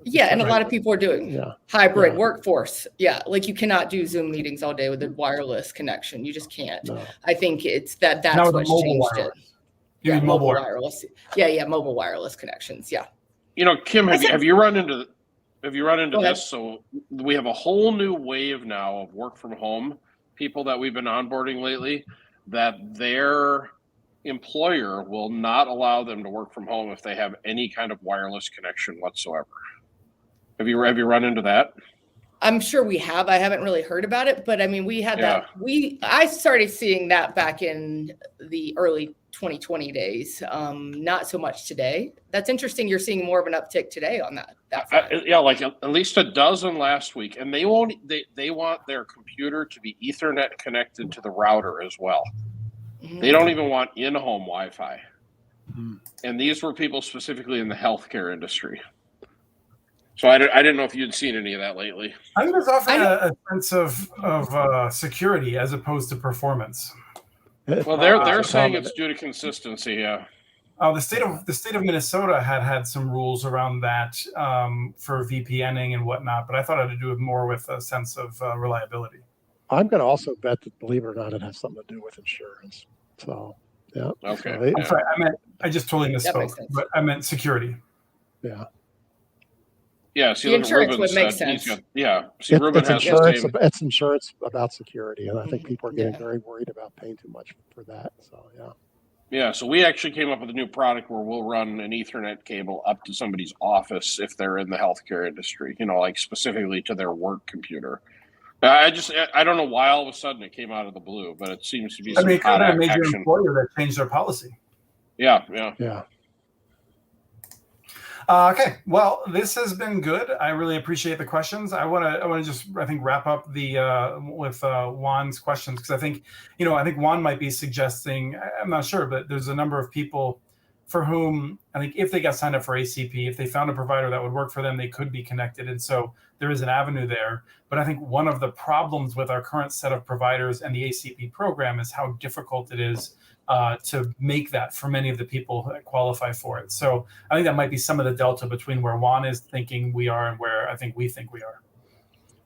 S4: Yeah, and a lot of people are doing hybrid workforce. Yeah, like you cannot do Zoom meetings all day with a wireless connection. You just can't. No. I think it's that's what's changed wireless.
S1: It. Mobile wireless.
S4: Yeah, mobile wireless connections. Yeah.
S3: Kim, have you run into this? So we have a whole new wave now of work from home people that we've been onboarding lately, that their employer will not allow them to work from home if they have any kind of wireless connection whatsoever. Have you run into that?
S4: I'm sure we have. I haven't really heard about it, but I mean, we had that. I started seeing that back in the early 2020 days. Not so much today. That's interesting. You're seeing more of an uptick today on that front.
S3: Like at least a dozen last week, and they want their computer to be Ethernet connected to the router as well. They don't even want in-home Wi-Fi. And these were people specifically in the healthcare industry. So I didn't know if you'd seen any of that lately.
S1: I think there's often a sense of security as opposed to performance.
S3: Well, they're saying it's due to consistency. Yeah.
S1: The state of Minnesota had some rules around that for VPNing and whatnot, but I thought it had to do more with a sense of reliability.
S2: I'm going to also bet that, believe it or not, it has something to do with insurance. So, yeah.
S3: Okay.
S2: So
S1: I'm sorry. I just totally misspoke, but I meant security.
S2: Yeah.
S3: Yeah. See,
S4: the insurance would make sense.
S3: Ruben has
S2: insurance. It's insurance about security, and I think people are getting very worried about paying too much for that. So, yeah.
S3: Yeah, so we actually came up with a new product where we'll run an Ethernet cable up to somebody's office if they're in the healthcare industry, like specifically to their work computer. I don't know why all of a sudden it came out of the blue, but it seems to be some
S1: it could have
S3: hot
S1: been a major
S3: action.
S1: employer that changed their policy.
S3: Yeah.
S1: Okay, well, this has been good. I really appreciate the questions. I want to just, I think, wrap up with Juan's questions, because I think Juan might be suggesting, I'm not sure, but there's a number of people for whom I think if they got signed up for ACP, if they found a provider that would work for them, they could be connected. And so there is an avenue there. But I think one of the problems with our current set of providers and the ACP program is how difficult it is to make that for many of the people that qualify for it. So I think that might be some of the delta between where Juan is thinking we are and where I think we think we are.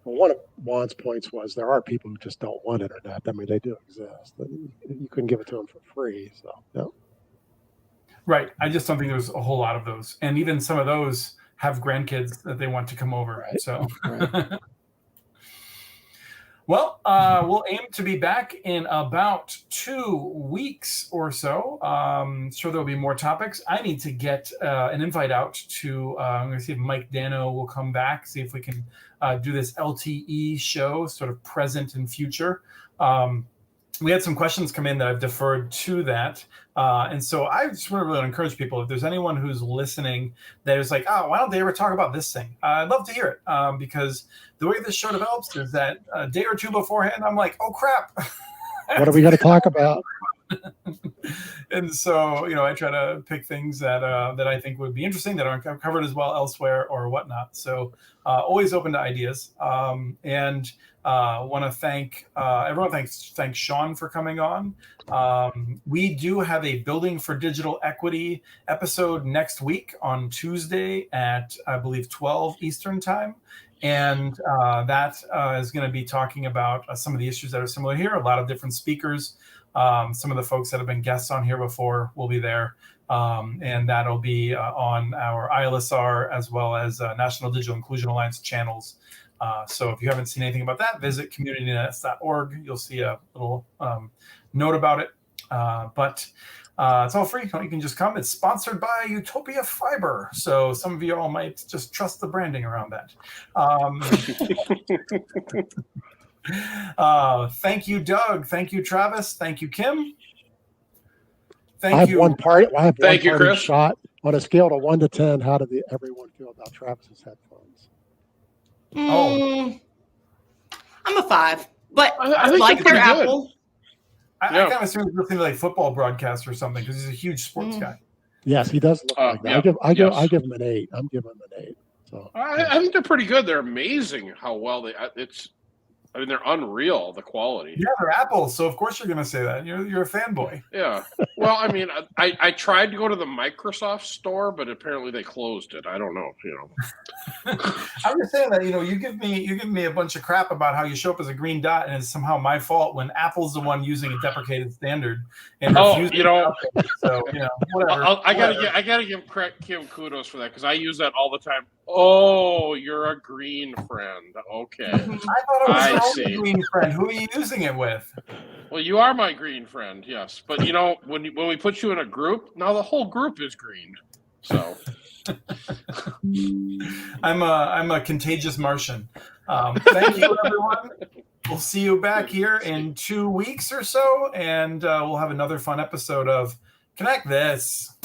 S2: Well, one of Juan's points was there are people who just don't want internet. I mean, they do exist. You couldn't give it to them for free. So, no.
S1: Right. I just don't think there's a whole lot of those. And even some of those have grandkids that they want to come over. Right. So. Right. Well, we'll aim to be back in about 2 weeks or so. Sure, there'll be more topics. I need to get an invite out to, I'm going to see if Mike Dano will come back, see if we can do this LTE show, sort of present and future. We had some questions come in that I've deferred to that. And so I just want to really encourage people, if there's anyone who's listening that is like, oh, why don't they ever talk about this thing? I'd love to hear it, because the way this show develops is that a day or two beforehand, I'm like, oh, crap.
S2: What are we going to talk about?
S1: And so, I try to pick things that I think would be interesting, that aren't covered as well elsewhere or whatnot. So always open to ideas. And want to thank everyone. Thanks Sean for coming on. We do have a Building for Digital Equity episode next week on Tuesday at, I believe, 12 Eastern time. And that is going to be talking about some of the issues that are similar here. A lot of different speakers. Some of the folks that have been guests on here before will be there. And that'll be on our ILSR as well as National Digital Inclusion Alliance channels. So if you haven't seen anything about that, visit communitynets.org. You'll see a little note about it. But it's all free. You can just come. It's sponsored by UTOPIA Fiber. So some of you all might just trust the branding around that. Thank you, Doug. Thank you, Travis. Thank you, Kim. Thank you.
S3: Thank you, Chris.
S2: Shot on a scale of 1 to 10. How did everyone feel about Travis's headphones?
S4: I'm a 5, but I like their Apple.
S1: I kind of assume he's listening to like football broadcasts or something, because he's a huge sports guy.
S2: Yes, he does look like that.
S3: Yeah.
S2: I give him an 8. I'm giving him an 8. So
S3: I think they're pretty good. They're amazing how well they're unreal, the quality.
S1: Yeah, they're Apple, so of course you're going to say that. You're a fanboy.
S3: Yeah. Well, I mean, I tried to go to the Microsoft store, but apparently they closed it. I don't know.
S1: I'm just saying that you give me a bunch of crap about how you show up as a green dot, and it's somehow my fault when Apple's the one using a deprecated standard. And refusing to update it. So whatever.
S3: I gotta give Kim kudos for that, because I use that all the time. Oh, you're a green friend. Okay.
S1: I thought it was your green friend. Who are you using it with?
S3: Well, you are my green friend, yes. But when we put you in a group, now the whole group is green. So
S1: I'm a contagious Martian. Thank you, everyone. We'll see you back here in 2 weeks or so, and we'll have another fun episode of Connect This.